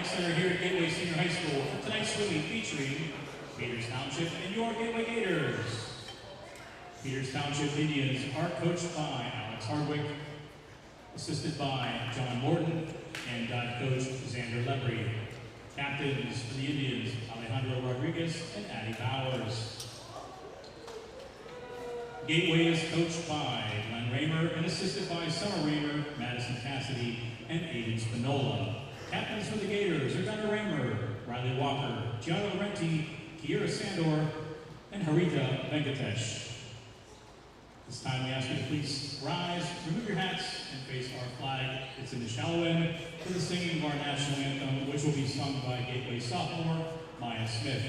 Center here at Gateway Senior High School for tonight's swimming featuring Gators Township and your Gateway Gators. Gators Township Indians are coached by Alex Hardwick, assisted by John Morton and dive coach Xander Lebry. Captains for the Indians, Alejandro Rodriguez and Addie Bowers. Gateway is coached by Glenn Raymer and assisted by Summer Raymer, Madison Cassidy, and Aiden Spinola. Captains for the Gators are Gunnar Raymer, Riley Walker, Gianna Laurenti, Kiera Sandor, and Harita Venkatesh. This time we ask you to please rise, remove your hats, and face our flag. It's in the shallow end for the singing of our national anthem, which will be sung by Gateway sophomore Maya Smith.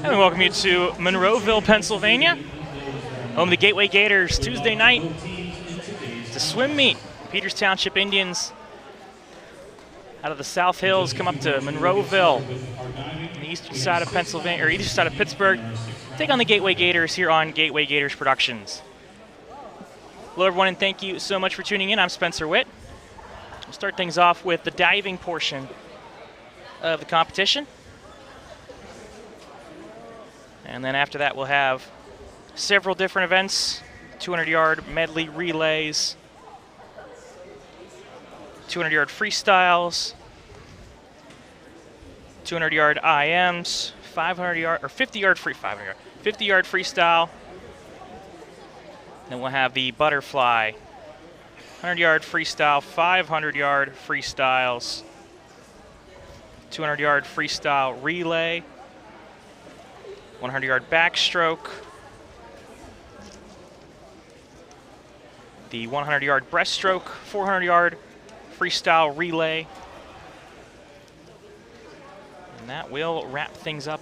And we welcome you to Monroeville, Pennsylvania, home of the Gateway Gators. Tuesday night, it's a swim meet. Peters Township Indians out of the South Hills come up to Monroeville, on the eastern side of Pennsylvania, or eastern side of Pittsburgh, take on the Gateway Gators here on Gateway Gators Productions. Hello everyone, and thank you so much for tuning in. I'm Spencer Witt. We'll start things off with the diving portion of the competition. And then after that, we'll have several different events, 200-yard medley relays, 200-yard freestyles, 200-yard IMs, 500-yard or 50-yard 50-yard freestyle. Then we'll have the butterfly, 100-yard freestyle, 500-yard freestyles, 200-yard freestyle relay, 100-yard backstroke, the 100-yard breaststroke, 400-yard freestyle relay. And that will wrap things up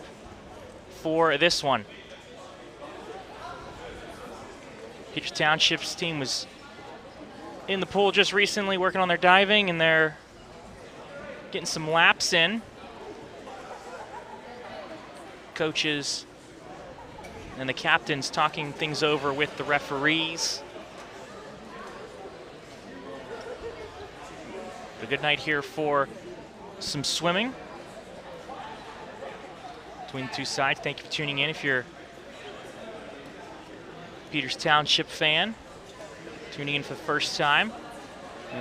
for this one. Peters Township's team was in the pool just recently working on their diving, and they're getting some laps in. Coaches and the captains talking things over with the referees. A good night here for some swimming between the two sides. Thank you for tuning in. If you're a Peters Township fan, tuning in for the first time,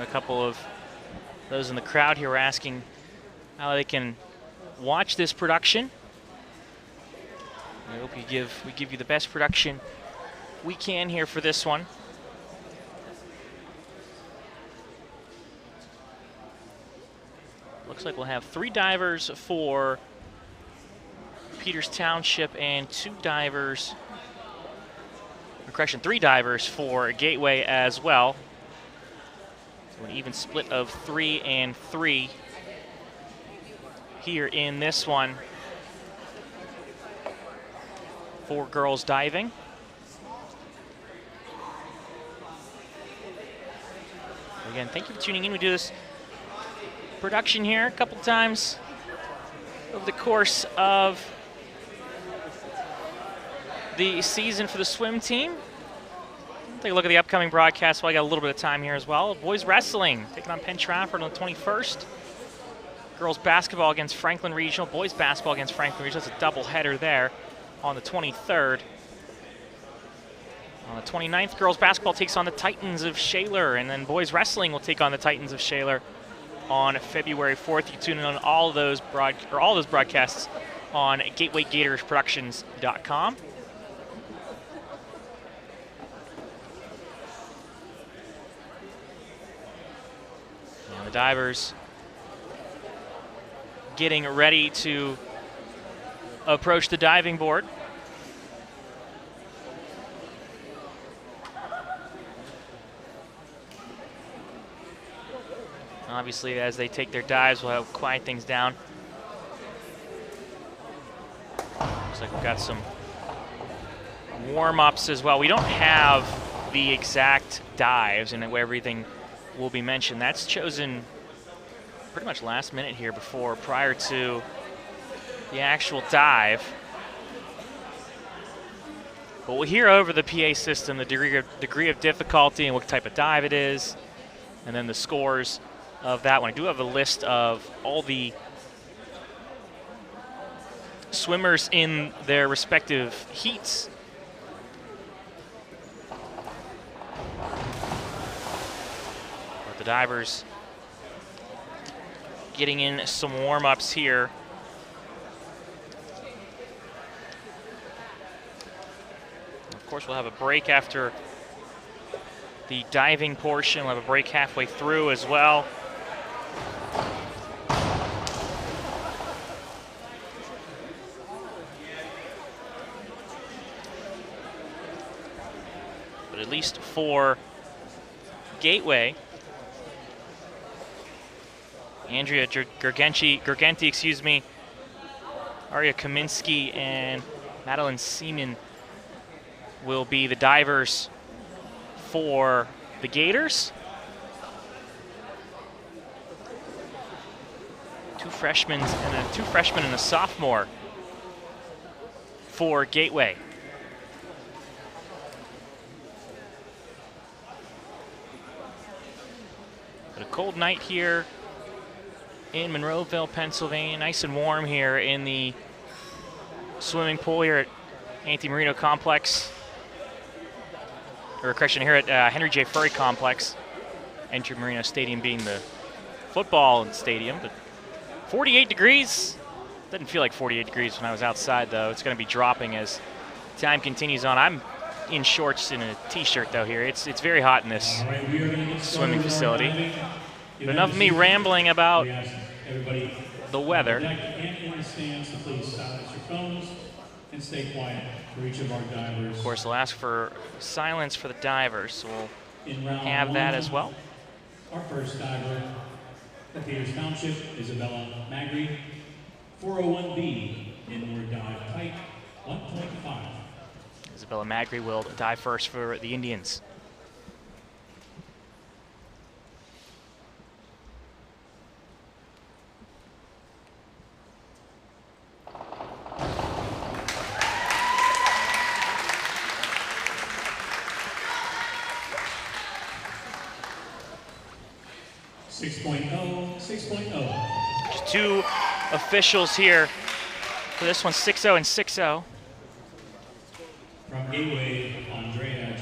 a couple of those in the crowd here were asking how they can watch this production. I hope we give you the best production we can here for this one. Looks like we'll have 3 divers for Peters Township and 3 divers for Gateway as well. So an even split of 3 and 3 here in this one for girls diving. Again, thank you for tuning in. We do this production here a couple times over the course of the season for the swim team. Take a look at the upcoming broadcast while I got a little bit of time here as well. Boys wrestling taking on Penn Trafford on the 21st. Girls basketball against Franklin Regional. Boys basketball against Franklin Regional. That's a double header there on the 23rd. On the 29th, girls basketball takes on the Titans of Shaler, and then boys wrestling will take on the Titans of Shaler on February 4th. You tune in on all of those broadcasts on GatewayGatorsProductions.com. And the divers getting ready to approach the diving board. Obviously, as they take their dives, we'll have quiet things down. Looks like we've got some warm-ups as well. We don't have the exact dives and where everything will be mentioned. That's chosen pretty much last minute here prior to the actual dive. But we'll hear over the PA system the degree of difficulty and what type of dive it is, and then the scores of that one. I do have a list of all the swimmers in their respective heats. But the divers getting in some warm-ups here. Of course, we'll have a break after the diving portion. We'll have a break halfway through as well. But at least for Gateway, Andrea Gergenti, Aria Kaminsky, and Madeline Seaman will be the divers for the Gators. 2 freshmen and a sophomore for Gateway. But a cold night here in Monroeville, Pennsylvania. Nice and warm here in the swimming pool here at Ante Marino Complex. Or correction, here at Henry J. Furry Complex. Ante Marino Stadium being the football stadium. But 48 degrees. Didn't feel like 48 degrees when I was outside, though. It's going to be dropping as time continues on. I'm in shorts and a t-shirt, though, here. It's very hot in this swimming facility. But enough of me rambling about the weather. Stay quiet for each of our divers. Of course, we'll ask for silence for the divers, so we'll have that as well. Our first diver for Peters Township, Isabella Magri, 401B, inward dive height, 1.5. Isabella Magri will dive first for the Indians. Just two officials here for this one, 6-0 and 6-0. From Gateway, Andrea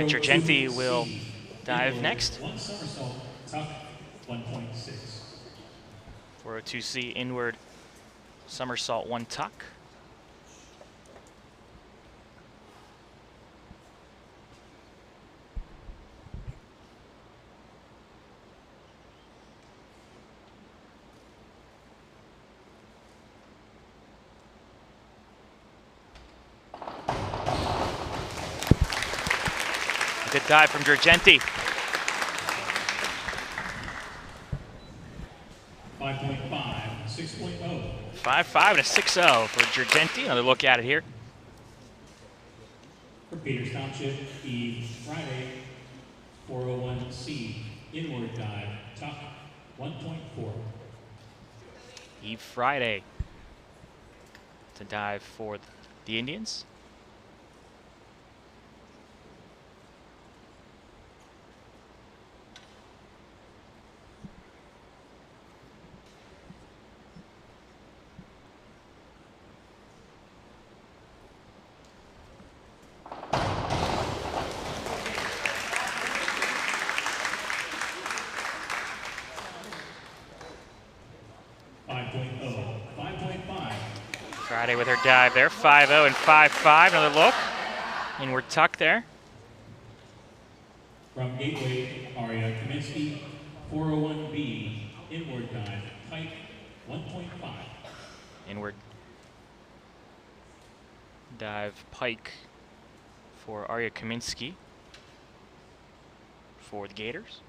Girgenti will dive next. One somersault, tuck, 1.6. 402C inward somersault, 1 tuck. Good dive from Girgenti. 5.5, 6.0. 5-5 and a 6-0 for Girgenti. Another look at it here. For Peters Township, Eve Friday, 401C, inward dive, tuck, 1.4. Eve Friday to dive for the Indians. Friday with her dive there, 5-0 and 5-5. Another look. Inward tuck there. From Gateway, Aria Kaminsky, 401B, inward dive, pike, 1.5. Inward dive pike for Aria Kaminsky for the Gators.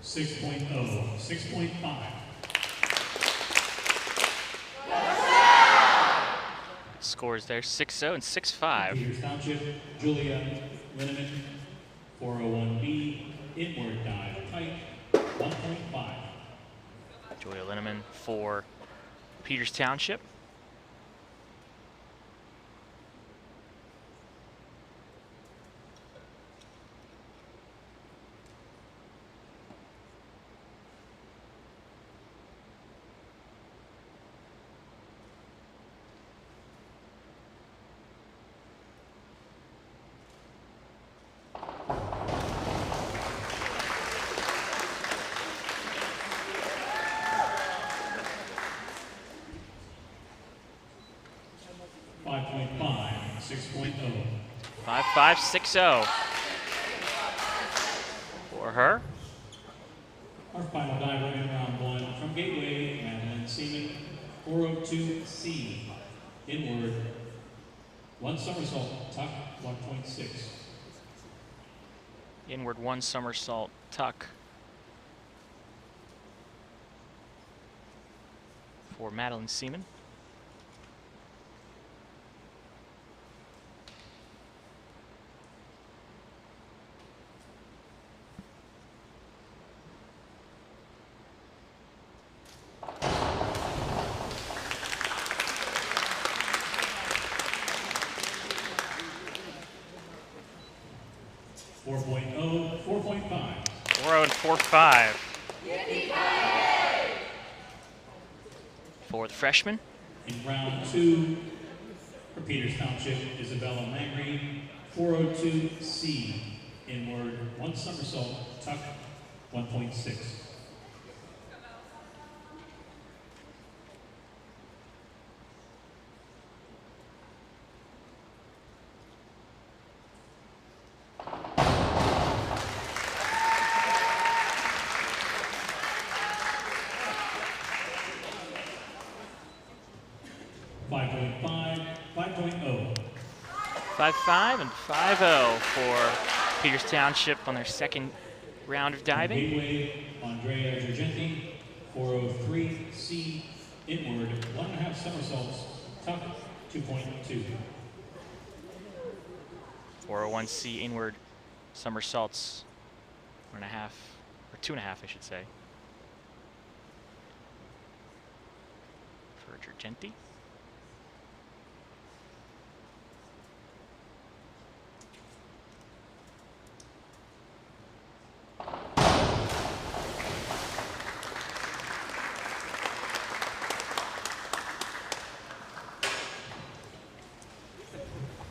Six 6.5. Scores there, 6-0 and 6-5. Peters Township, Julia Linneman, 401B, inward dive, pike, 1.5. Julia Linneman for Peters Township. .5, 6.0. 5-5, 6-0 for her. Our final diver in round one from Gateway, Madeline Seaman, 402C, inward, 1 somersault, tuck, 1.6. Inward 1 somersault, tuck for Madeline Seaman. And 4-5 for the freshman. In round two, for Peters Township, Isabella Mangry, 402C, inward, 1 somersault, tuck, 1.6. .5 and 5-0 for Peters Township on their second round of diving. Gateway, Andrea Girgenti, 403C, inward, 1.5 somersaults, tuck, 2.2. 401C inward somersaults, 1.5, or 2.5, I should say. For Girgenti.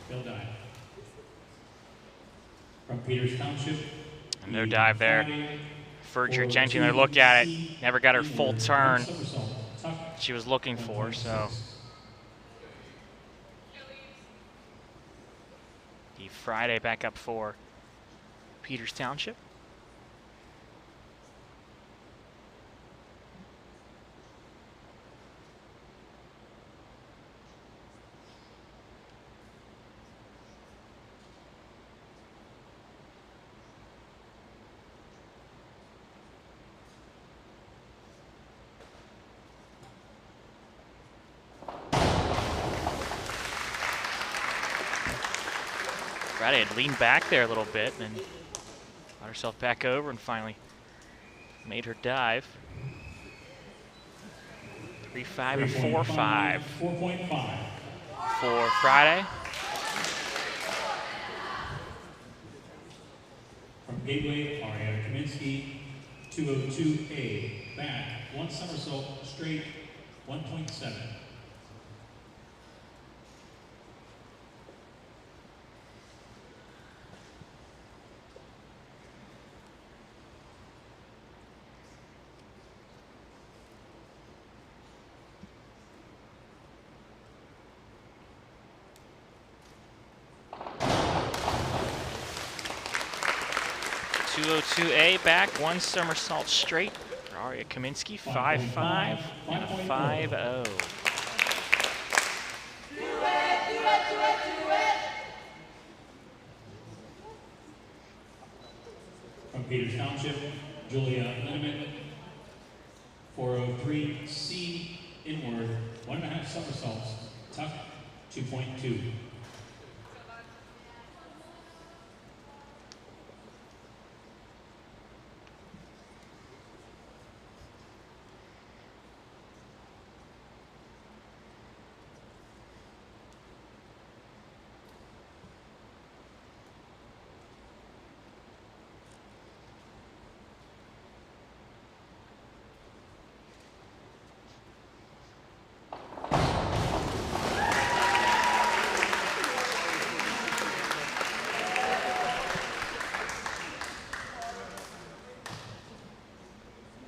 Bill dive. From Peters Township. And no dive there for Girgenti. And look at it. Never got her full turn she was looking for, so. The Friday back up for Peters Township. Friday had leaned back there a little bit and got herself back over and finally made her dive. 3.5 and 4.5 for Friday. From Gateway, Ariana Kaminsky, 202A, back, 1 somersault, straight, 1.7. .202A back, 1 somersault straight for Aria Kaminsky, 5.5 and a 5.0. From Peters Township, Julia Linneman, 403C, inward, 1.5 somersaults, tuck, 2.2.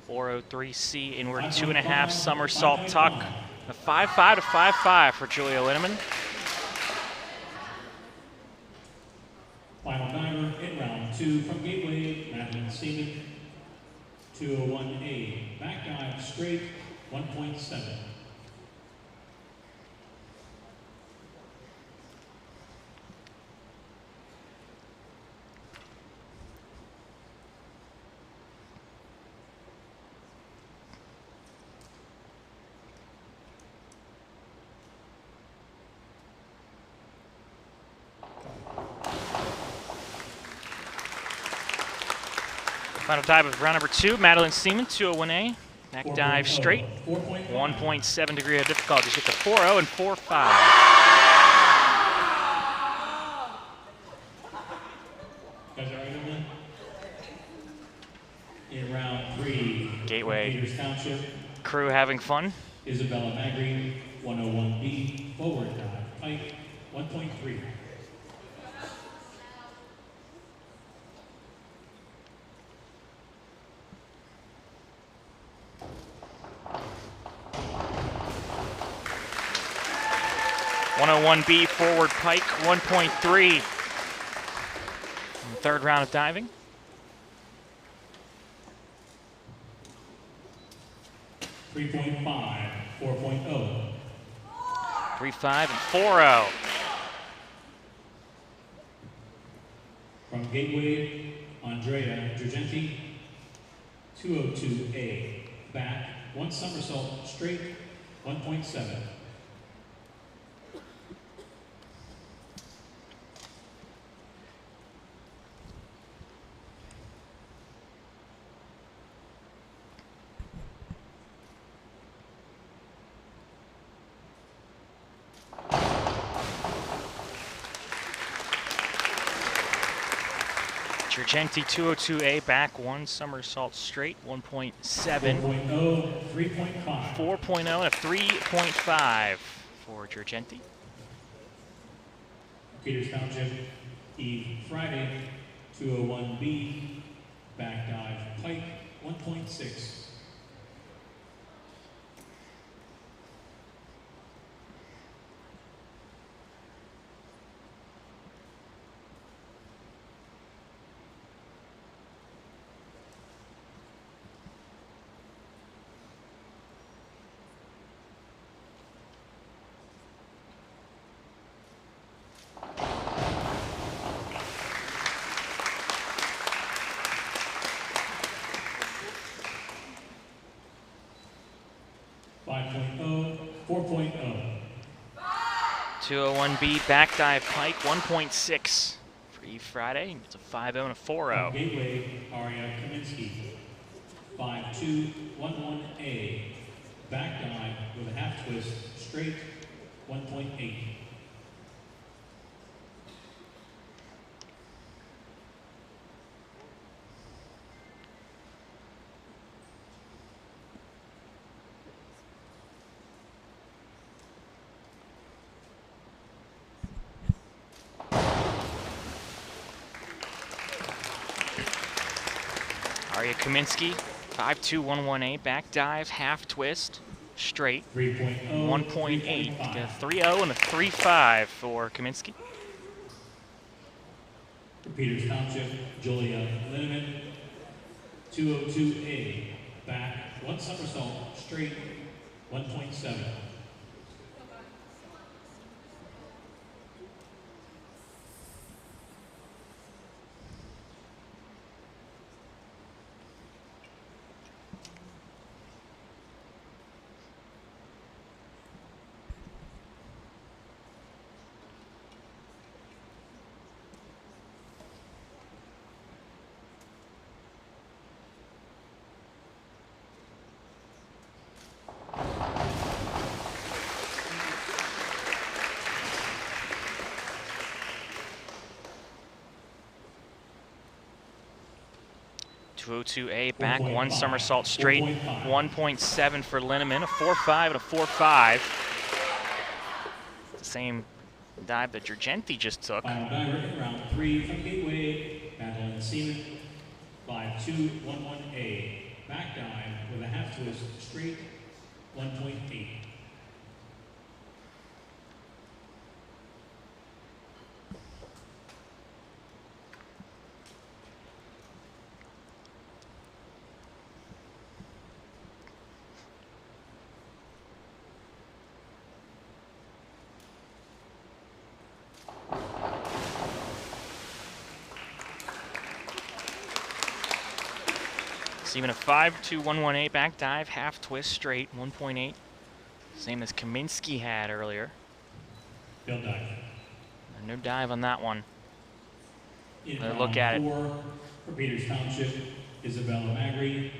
.403C inward 2.5 somersault tuck. A 5.5 to 5.5 for Julia Linneman. Final diver in round 2 from Gateway, Madeline Seaman, 201A, back dive straight, 1.7. Final dive of round number 2, Madeline Seaman, 201A. Back dive straight, 1.7 degree of difficulty. She hit the 4.0 and 4.5. Guys all right, everyone? In round 3, Gateway Peters Township, crew having fun. Isabella Magri, 101B, forward dive, pike, 1.3. .101B forward pike, 1.3. Third round of diving. 3.5, 4.0. 3.5 and 4.0. From Gateway, Andrea Girgenti, 202A, back, 1 somersault, straight, 1.7. Girgenti 202A back one somersault straight, 1.7. 4.0, 3.5. 4.0 and a 3.5 for Girgenti. Peters Township, Eve Friday, 201B, back dive pike, 1.6. .0, 4.0. 201B back dive pike, 1.6 for Eve Friday. It's a 5.0 and a 4.0. Gateway, Arya Kaminsky, 5211A, back dive with a half twist, straight, 1.8. Arya Kaminsky, 5211A back dive, half twist, straight, 3.0, 1.8. 3.5. A 3.0 and a 3.5 for Kaminsky. For Peters Township, Julia Linneman, 202A, back, one somersault, straight, 1.7. .202A back, one 4.5. somersault straight, 4.5. 1.7 for Linneman, a 4.5 and a 4.5. The same dive that Girgenti just took. Final diver in round 3 from Gateway, Madeline Seaman, 5211A, back dive with a half twist, straight, 1.8. Seaman a 5211A back dive, half twist straight, 1.8. Same as Kaminsky had earlier. Bill dive. No dive on that one. In Another round look at it. 4 for Peters Township, Isabella Magri,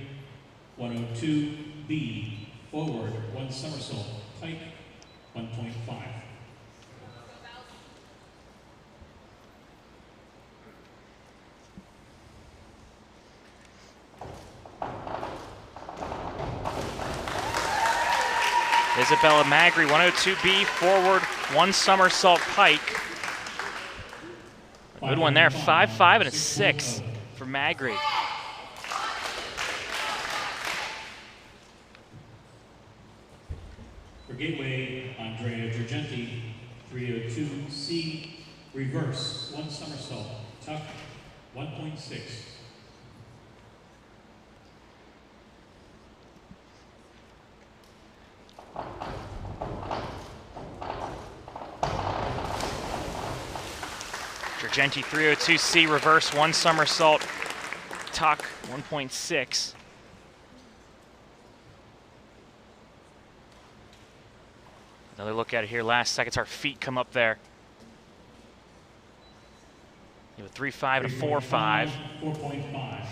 102B, forward, one somersault, pike, 1.5. Isabella Magri, 102B, forward, one somersault pike. A good one there, 5.5 and a 6 for Magri. For Gateway, Andrea Girgenti, 302C, reverse, one somersault, tuck, 1.6. Girgenti 302C, reverse, one somersault, tuck, 1.6. Another look at it here, last seconds, our feet come up there. You have a 3.5 and a 4.5. 4.5.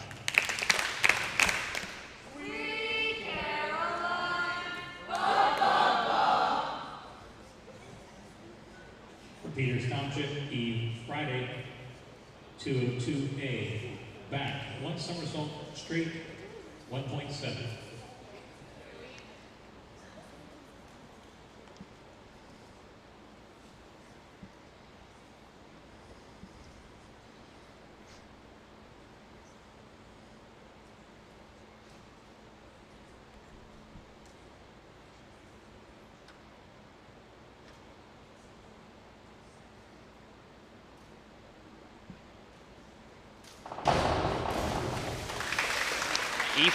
For Peters Township, Eve Friday, 202A, back, one somersault straight, 1.7.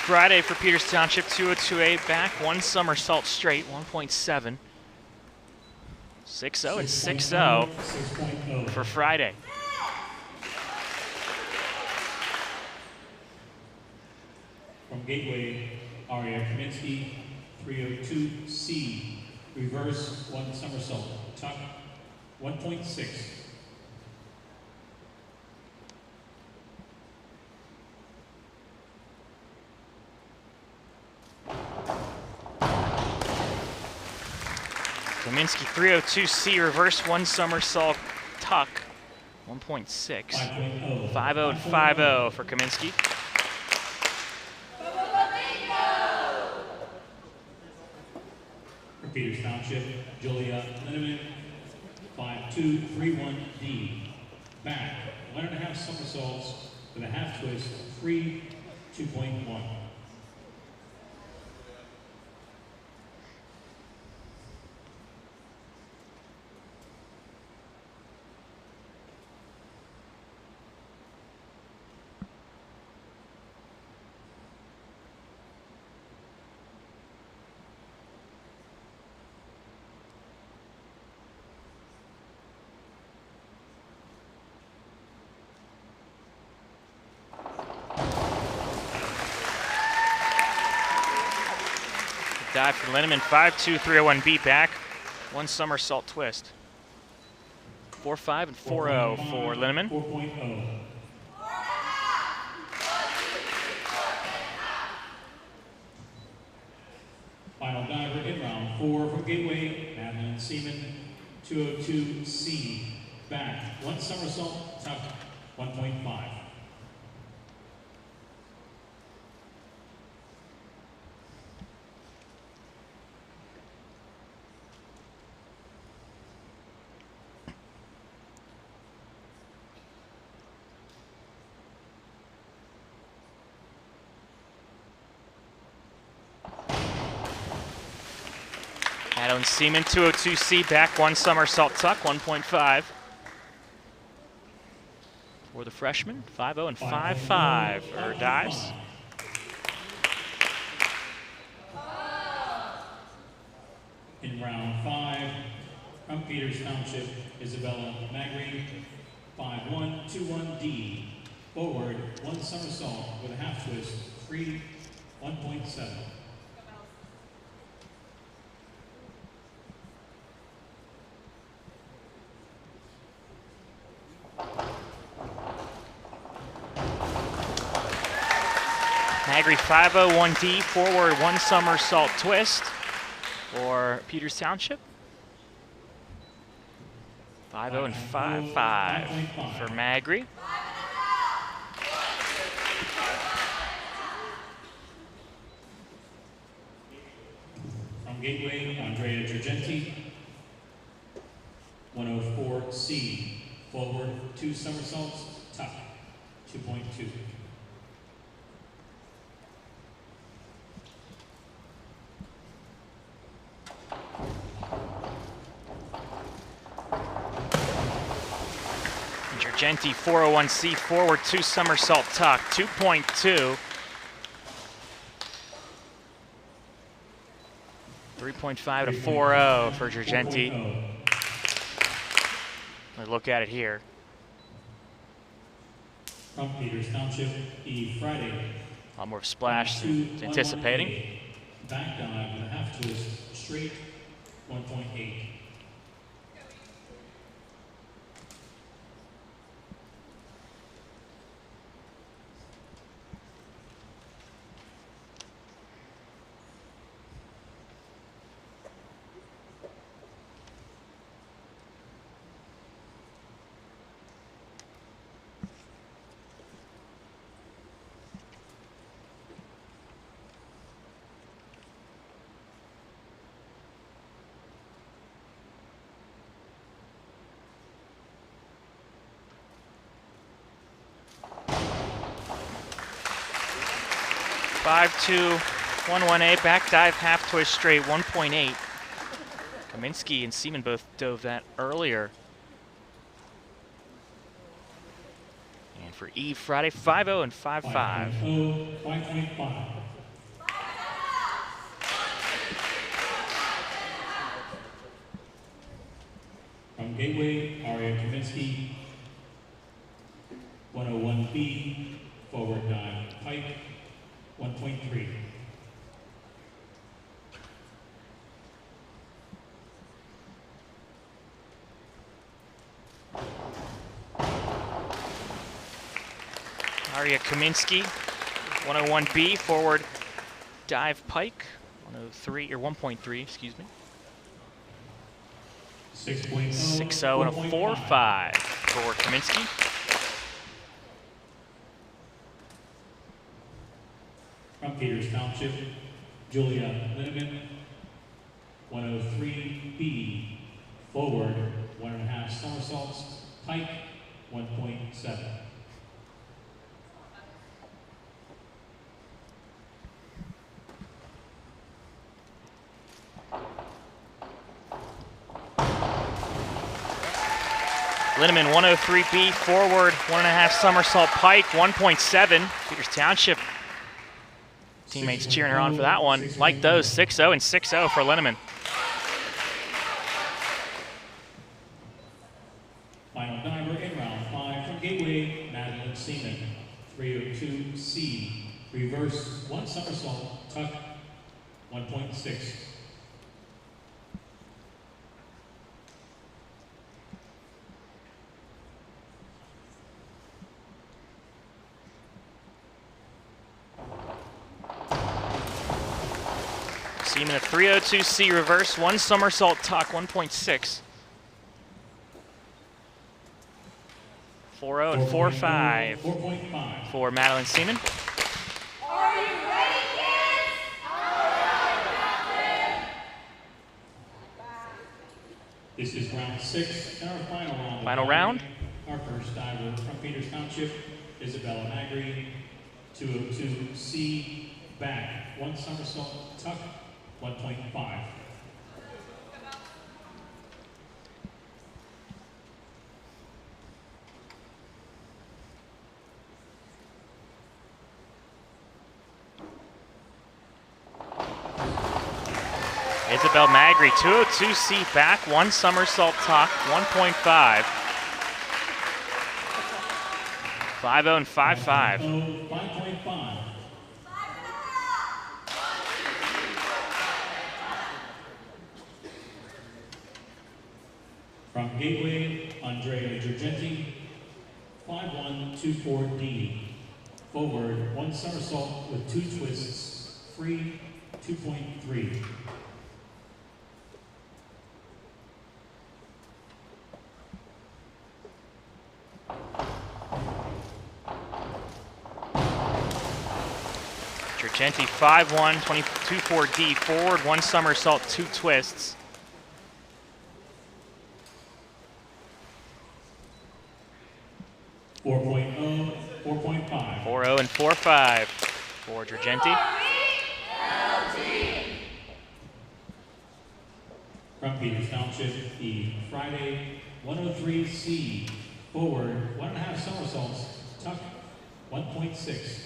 Friday for Peters Township, 202A back, one somersault straight, 1.7. 6-0 and 6-0 for Friday. From Gateway, Aria Kaminsky, 302C, reverse, one somersault, tuck, 1.6. Kaminsky 302C reverse one somersault tuck 1.6. 5-0 and 5-0 for Kaminsky. For Peters Township, Julia Linneman, 5231D. Back, 1.5 somersaults with a half twist, free, 2.1. Dive for Linneman, 5-2-301B back, one somersault twist. 4-5 and 4-0 for Linneman. 4.0. Final diver in round 4 from Gateway, Madeline Seaman, 202C. Back, one somersault, tuck, 1.5. Madeline Seaman, 202C back, one somersault tuck, 1.5. For the freshman, 5-0 and 5-5 for dives. In round 5, from Peters Township, Isabella Magri, 5121D. Forward, one somersault with a half twist, free, 1.7. Magri 501D, forward one somersault twist for Peters Township. 5-0 and 5-5 for Magri. From Gateway, Andrea Giorgenti, 104C. Forward, two somersaults, tuck, 2.2. Giorgenti 401C, forward two somersault tuck, 2.2. 3.5 to 4-0 for Giorgenti. Let's look at it here. From Peters Township, E. Friday. A lot more splash than anticipating. Back dive with a half twist, straight, 1.8. 5-2, 1-1A, back dive, half twist straight, 1.8. Kaminsky and Seaman both dove that earlier. And for Eve Friday, 5-0 and 5-5. 5.5. From Gateway, Aria Kaminsky, 101B, forward dive, pike, 1.3. Aria Kaminsky, 101B, forward dive pike, 103 or 1.3, excuse me. 6-0 and a 4-5 for Kaminsky. From Gators Township, Julia Linneman, 103B, forward, 1.5 somersaults, pike, 1.7. Linneman, 103B, forward, 1.5 somersault pike, 1.7. Peters Township teammates cheering her on for that one. Like those, 6-0 and 6-0 for Linneman. Final diver in round 5 from Gateway, Madeline Seaman, 302C, reverse 1 somersault, tuck, 1.6. Seaman a 302C reverse, 1 somersault tuck, 1.6. 4-0 and 4-5 for Madeline Seaman. Are you ready, kids? This is round 6 and our final round. Final round. Our first diver from Peters Township, Isabella Magri, 202C, back, 1 somersault, tuck, 1.5. Isabel Magri, 202C back, 1 somersault tuck, 1.5. 5-0 and 5-5. 5.5. From Gateway, Andrea Giorgenti, 5124D. Forward, 1 somersault with 2 twists, free, 2.3. Giorgenti 5-1, 22-4D, forward, 1 somersault, 2 twists. $4.0, 4.5. 4-0 and 4-5 for Giorgenti. From Peters Township, E. Friday, 103C, forward, 1.5 somersaults, tuck, 1.6.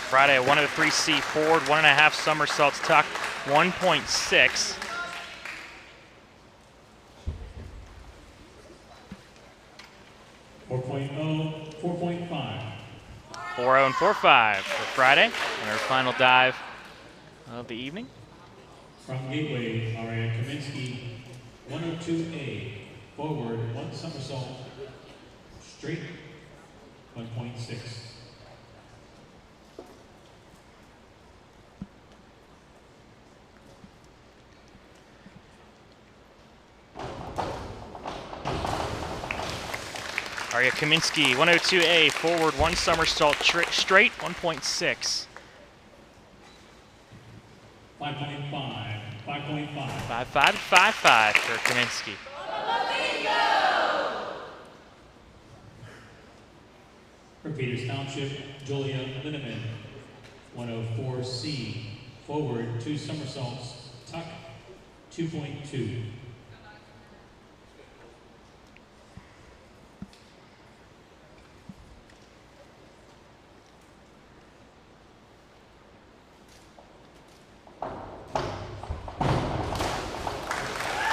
Friday, 103C, forward, 1.5 somersaults, tuck, 1.6. $4.0, 4.5. 4-0 and 4-5 for Friday, and our final dive of the evening. From Gateway, Aria Kaminsky, 102A, forward, 1 somersault, straight, 1.6. Arya Kaminsky, 102A, forward, 1 somersault straight, 1.6. 5.5, 5.5. 5.5 and 5.5 for Kaminsky. For Peters Township, Julia Linneman, 104C, forward, 2 somersaults, tuck, 2.2.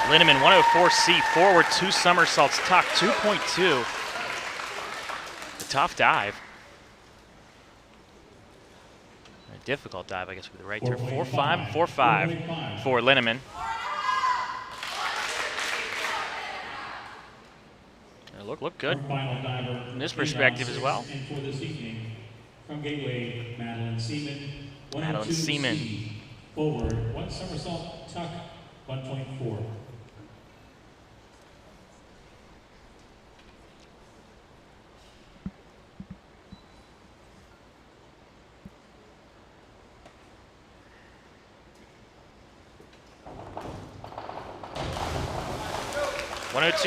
Linneman, 104C, forward, 2 somersaults, tuck, 2.2. A tough dive. A difficult dive, I guess, with the right turn. 4.5 and 4.5 for Linneman. Look good from this perspective as well. And for this evening, from Gateway, Madeline Seaman, Madeline Seaman. Forward, 1 somersault, tuck, 1.4.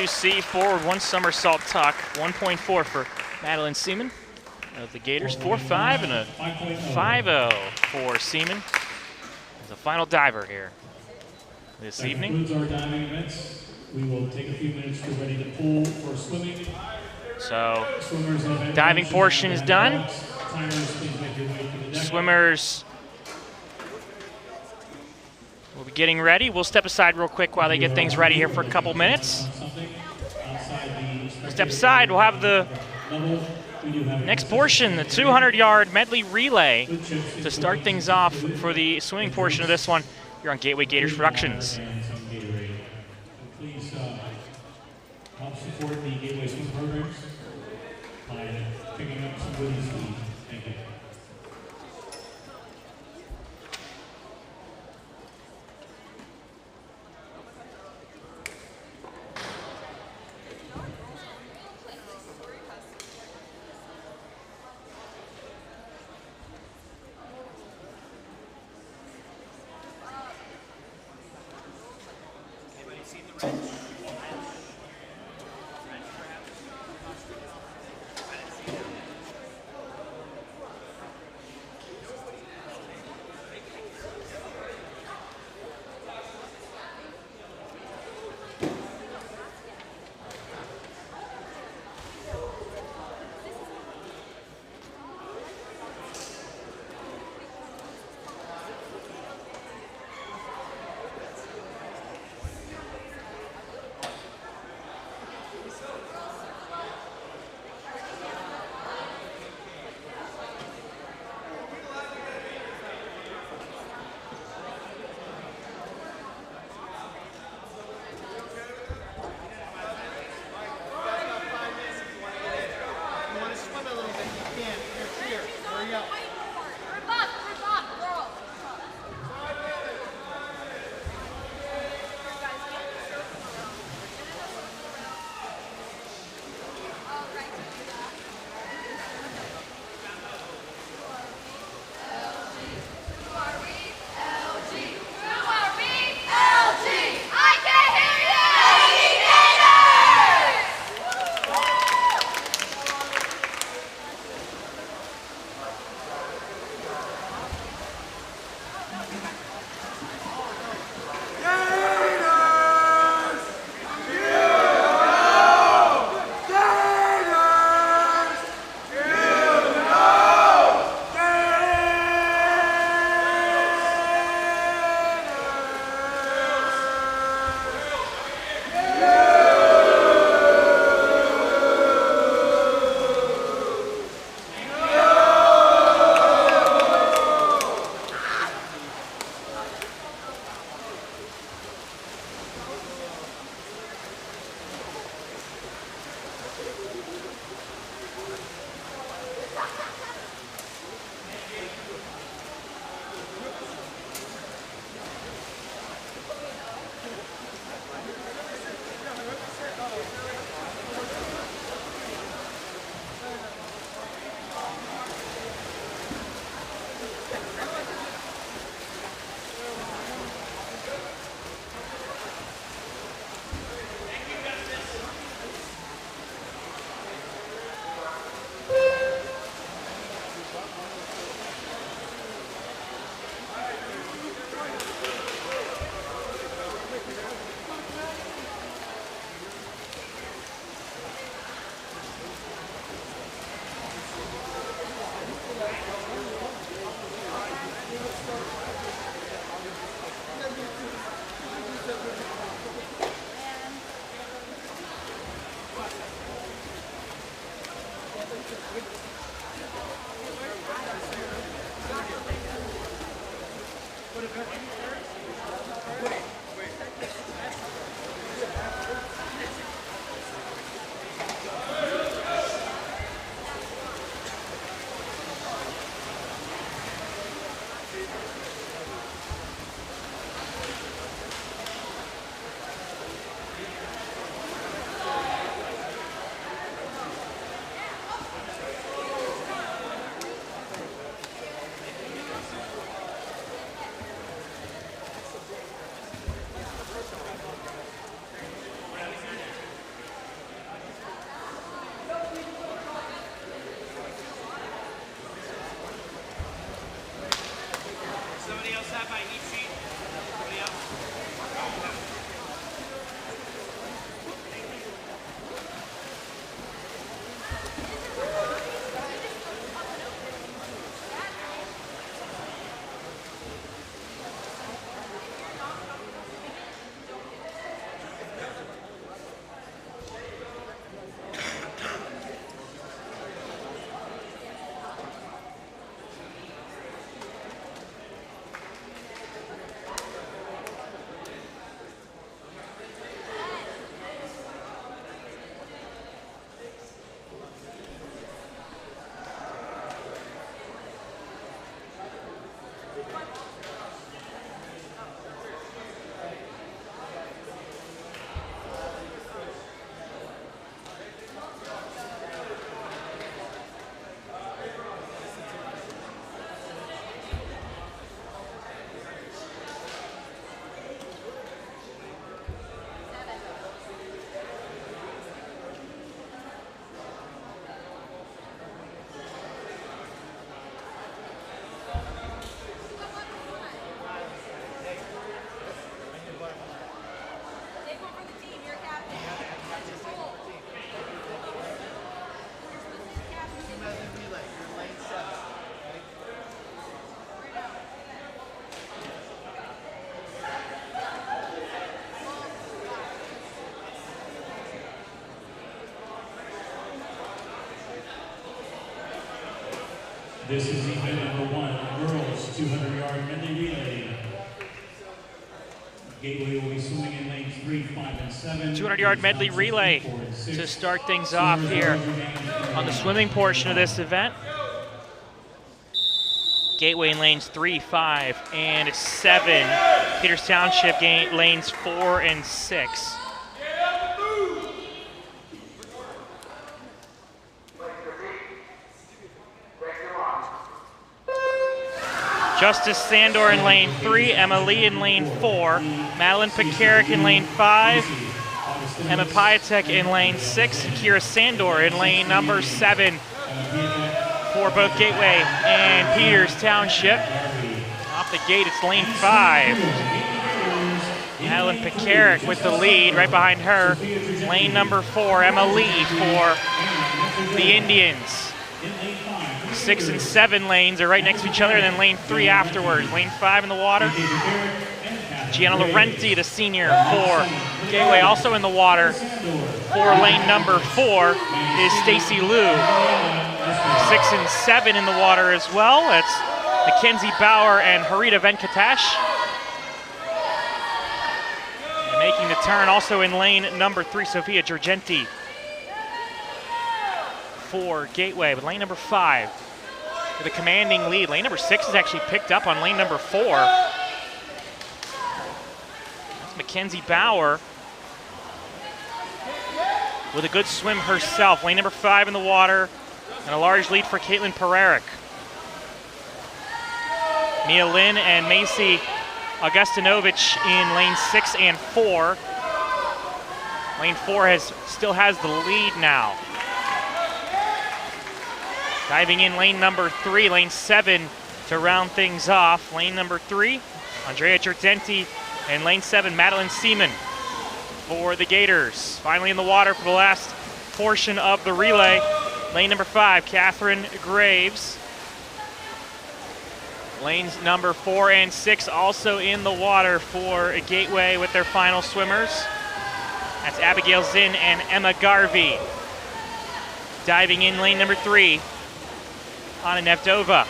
C forward, 1 somersault tuck, 1.4 for Madeline Seaman of the Gators. 4.5 and a 5.0 for Seaman. The final diver here this evening. That concludes our diving events. We will take a few minutes to ready the pool for swimming. So diving portion is done. Swimmers will be getting ready. We'll step aside real quick while they get things ready here for a couple minutes. Step aside, we'll have the next portion, the 200-yard medley relay to start things off for the swimming portion of this one here on Gateway Gators Productions. Please help support the Gateway swim programs by picking up some goodies to eat. Thank you. Somebody else have my heat sheet? Somebody else? This is event number 1, girls 200-yard medley relay. Gateway will be swimming in lanes 3, 5, and 7. 200-yard medley relay to start things off here on the swimming portion of this event. Gateway in lanes 3, 5, and 7. Peters Township lanes 4 and 6. Justice Sandor in lane 3, Emma Lee in lane 4, Madeline Pekarik in lane 5, Emma Piatek in lane 6, and Kira Sandor in lane number 7 for both Gateway and Peters Township. Off the gate, it's lane 5. Madeline Pekarik with the lead, right behind her, lane number 4, Emma Lee for the Indians. 6 and 7 lanes are right next to each other, and then lane 3 afterwards. Lane 5 in the water. Gianna Laurenti, the senior for Gateway, also in the water. For lane number 4 is Stacy Liu. 6 and 7 in the water as well. That's Mackenzie Bauer and Harita Venkatesh. And making the turn also in lane number 3, Sophia Giorgenti for Gateway, with lane number 5 with a commanding lead. Lane number 6 is actually picked up on lane number 4. That's Mackenzie Bauer with a good swim herself. Lane number 5 in the water, and a large lead for Caitlin Pereiric. Mia Lynn and Macy Augustinovich in lane 6 and 4. Lane 4 still has the lead now. Diving in lane number 3, lane 7 to round things off. Lane number 3, Andrea Giordenti, and lane 7, Madeline Seaman for the Gators. Finally in the water for the last portion of the relay. Lane number 5, Catherine Graves. Lanes number 4 and 6 also in the water for a Gateway with their final swimmers. That's Abigail Zinn and Emma Garvey. diving in lane number 3, Anna Nevdova.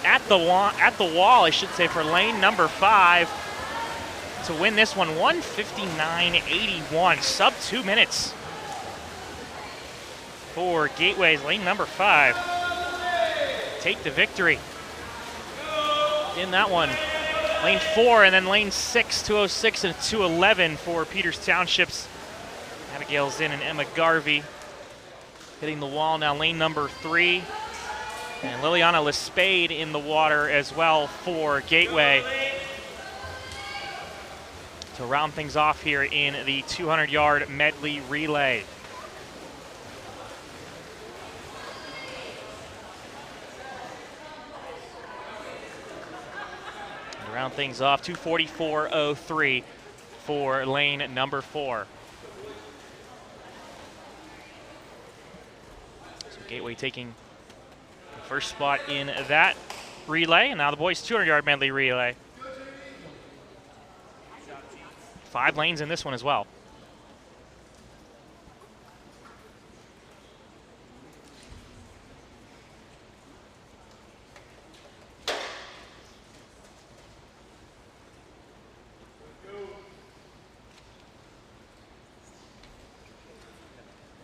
At the wall, I should say, for lane number 5 to win this one, 1:59.81, sub 2 minutes for Gateway's lane number 5. Take the victory in that one. Lane 4 and then lane 6, 2:06 and 2:11 for Peters Township's Abigail Zinn and Emma Garvey. Hitting the wall now, lane number 3. And Liliana Lespade in the water as well for Gateway. To round things off here in the 200-yard medley relay. To round things off, 2:44.03 for lane number 4. So Gateway taking the first spot in that relay, and now the boys' 200-yard medley relay. 5 lanes in this one as well.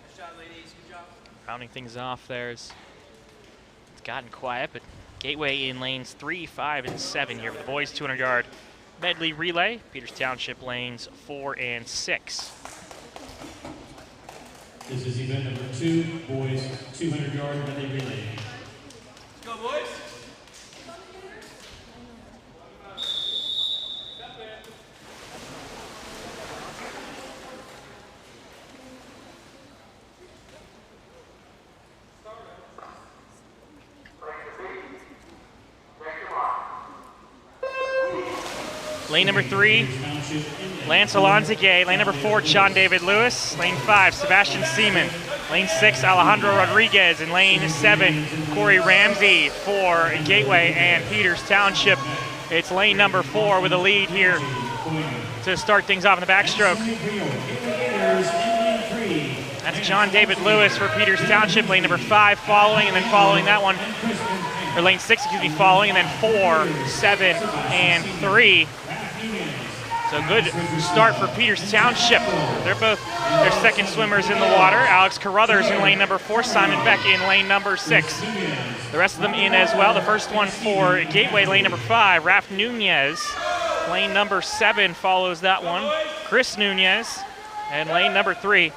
Good job, ladies. Good job. Rounding things off there, it's gotten quiet, but Gateway in lanes 3, 5, and 7 here for the boys' 200-yard medley relay. Peters Township lanes 4 and 6. This is event number 2, boys 200-yard medley relay. Let's go, boys. Lane number 3, Lance Alonzigay. Lane number 4, John David Lewis. Lane 5, Sebastian Seaman. Lane 6, Alejandro Rodriguez. And lane 7, Corey Ramsey for Gateway and Peters Township. It's lane number 4 with a lead here to start things off in the backstroke. That's John David Lewis for Peters Township. Lane number 5 following, and then following that one, or lane 6, excuse me, following, and then 4, 7, and 3. So good start for Peters Township. They're both their second swimmers in the water. Alex Carruthers in lane number 4, Simon Beck in lane number 6. The rest of them in as well. The first one for Gateway, lane number 5, Raf Nunez. Lane number 7 follows that one, Chris Nunez. And lane number 3,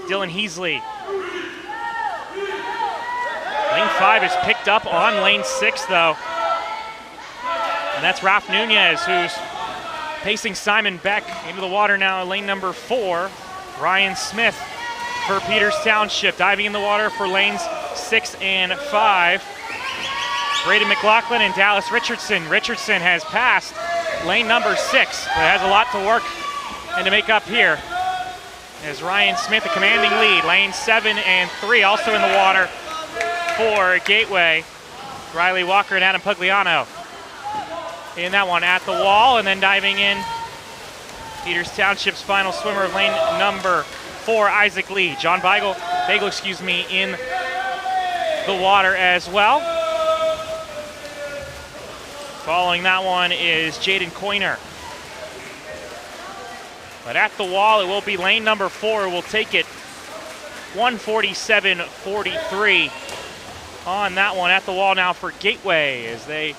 Dylan Heasley. Lane 5 is picked up on lane 6 though. And that's Raf Nunez, who's pacing Simon Beck into the water now. Lane number 4, Ryan Smith for Peters Township. Diving in the water for lanes 6 and 5. Braden McLaughlin and Dallas Richardson. Richardson has passed lane number 6, but has a lot to work and to make up here. As Ryan Smith, a commanding lead. Lane 7 and 3 also in the water for Gateway. Riley Walker and Adam Pugliano in that one at the wall, and then diving in, Peters Township's final swimmer of lane number 4, Isaac Lee. John Bagel, in the water as well. Following that one is Jaden Coiner. But at the wall, it will be lane number 4. We'll take it 1:47.43 on that one. At the wall now for Gateway as they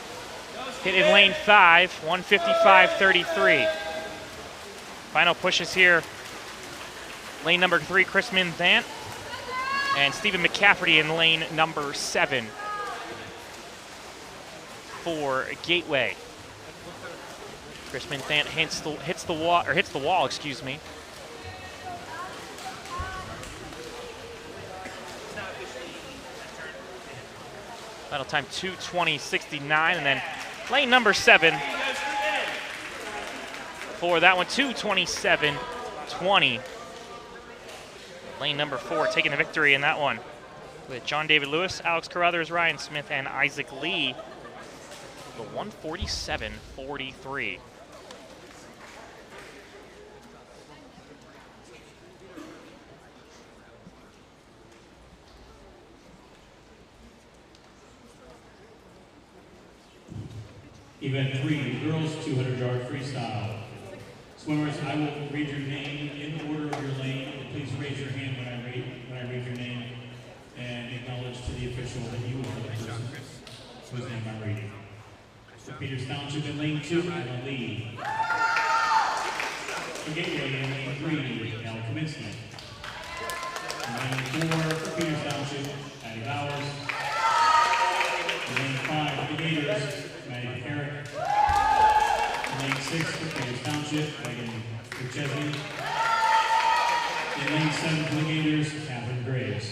hit in lane 5, 1:55.33. Final pushes here. Lane number 3, Chris Minthant and Stephen McCafferty in lane number 7 for Gateway. Chris Minthant hits the wall, excuse me. Final time 2:20.69, and then lane number 7 for that one, 2:27.20. Lane number 4 taking the victory in that one with John David Lewis, Alex Carruthers, Ryan Smith, and Isaac Lee. The 1:47.43. Event 3, girls 200-yard freestyle. Swimmers, I will read your name in order of your lane. Please raise your hand when I read your name and acknowledge to the official that you are the person whose name I'm reading. For Peters Township in lane 2, Emma Lee. For Gateway in lane 3, Al Kaminsky. In lane 4 for Peters Township, Patty Bowers. In lane 5 for the Gators, Maddie Herrick. In lane 6 for Peters Township, Megan McChesney. In lane 7 for the Gators, Catherine Graves.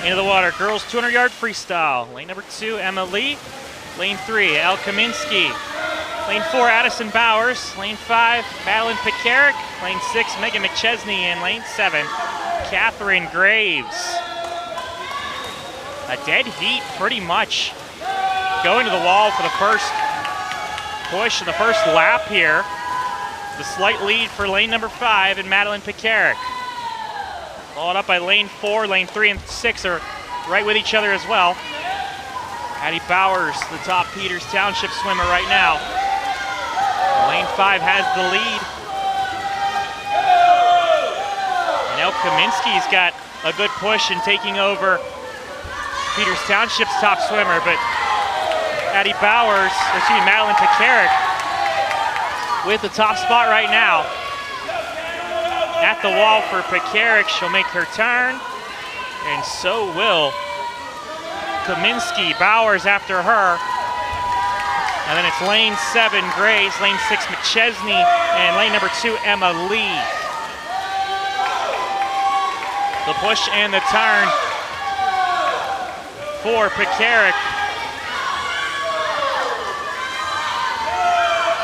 Into the water, girls 200-yard freestyle. Lane number 2, Emma Lee. Lane 3, Al Kaminsky. Lane 4, Addison Bowers. Lane 5, Madeline Pekarik. Lane 6, Megan McChesney. And lane 7, Catherine Graves. A dead heat, pretty much. Going to the wall for the first push in the first lap here. The slight lead for lane number 5 and Madeline Pekarik. Followed up by lane 4, lane 3, and 6 are right with each other as well. Patty Bowers, the top Peters Township swimmer right now. Lane 5 has the lead. And El Kaminsky's got a good push in taking over Peters Township's top swimmer, but Patty Bowers, Madeline Pekarik with the top spot right now. At the wall for Pekarik, she'll make her turn, and so will Kaminsky. Bowers after her. And then it's lane 7, Graves, lane 6, McChesney, and lane number 2, Emma Lee. The push and the turn for Pekarik.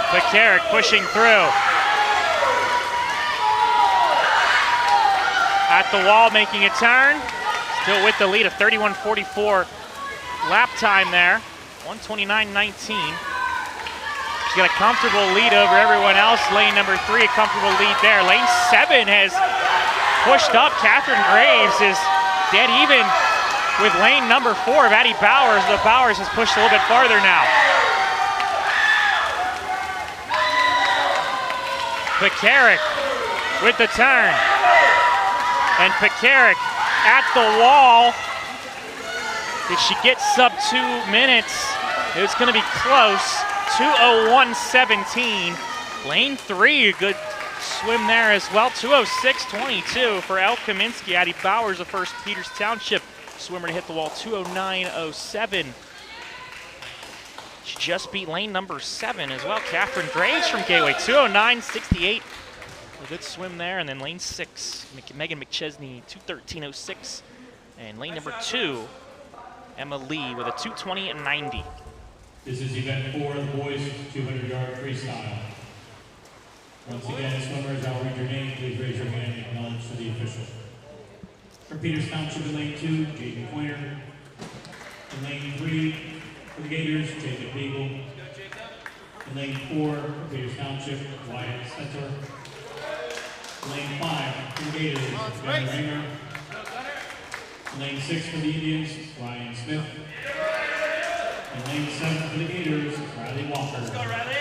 Pekarik pushing through. At the wall, making a turn. Still with the lead of 31:44 lap time there. 1:29.19. She's got a comfortable lead over everyone else. Lane number 3, a comfortable lead there. Lane 7 has pushed up. Catherine Graves is dead even with lane number 4 of Addie Bowers. The Bowers has pushed a little bit farther now. Pekarik with the turn. And Pekarik at the wall. Did she get sub 2 minutes? It's going to be close. 2:01.17. Lane 3, a good swim there as well. 2:06.22 for El Kaminsky. Addie Bowers, the first Peters Township swimmer to hit the wall. 2:09.07. She just beat lane number 7 as well. Catherine Graves from Gateway. 2:09.68. A good swim there. And then lane 6, Megan McChesney, 2:13.06. And lane number 2, Emma Lee with a 2:20.90. This is event 4, the boys 200-yard freestyle. Once again, swimmers, I'll read your name. Please raise your hand and acknowledge to the official. For Peters Township in lane 2, Jaden Pointer. In lane 3, for the Gators, Jacob Beagle. In lane 4, for Peters Township, Wyatt Stetter. In lane 5, for the Gators, Ben Ringer. In lane 6 for the Indians, Ryan Smith. In lane 7 for the Gators, Riley Walker. Let's go, Riley.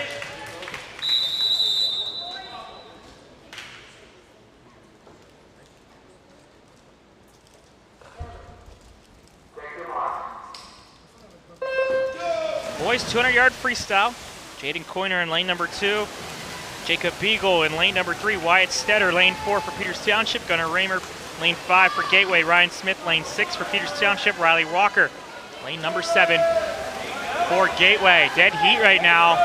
Boys 200-yard freestyle. Jaden Coiner in lane number 2. Jacob Beagle in lane number 3. Wyatt Stetter, lane 4 for Peters Township. Gunnar Raymer, lane 5 for Gateway. Ryan Smith, lane 6 for Peters Township. Riley Walker, lane number 7 for Gateway. Dead heat right now.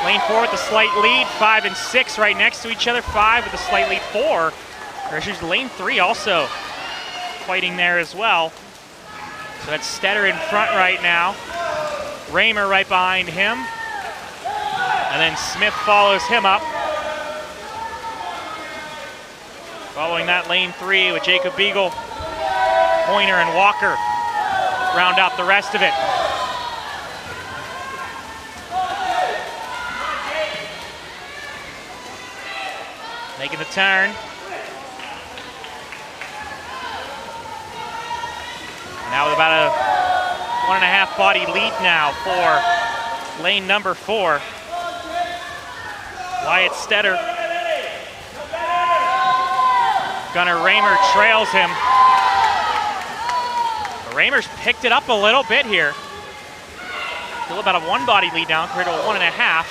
Lane 4 with a slight lead. 5 and 6 right next to each other. 5 with a slight lead. 4. There's lane 3 also fighting there as well. So that's Stetter in front right now. Raymer right behind him. And then Smith follows him up. Following that, lane 3 with Jacob Beagle, Pointer, and Walker round out the rest of it. Making the turn. Now with about a 1.5 body lead now for lane number 4. Wyatt Stetter. Gunnar Raymer trails him. Raymer's picked it up a little bit here. Still about a 1 body lead now compared to a 1.5.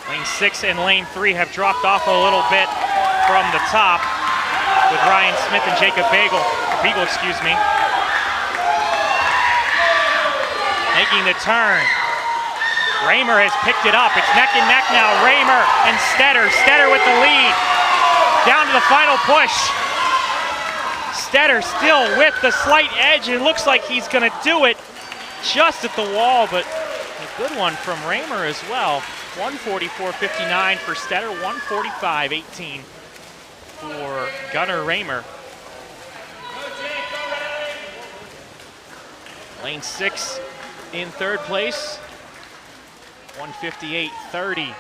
Lane 6 and lane 3 have dropped off a little bit from the top with Ryan Smith and Jacob Beagle, excuse me. Making the turn. Raymer has picked it up. It's neck and neck now. Raymer and Stetter. Stetter with the lead. Down to the final push. Stetter still with the slight edge. It looks like he's going to do it just at the wall, but a good one from Raymer as well. 144.59 for Stetter, 145.18 for Gunnar Raymer. Lane 6 in 3rd place, 158.30.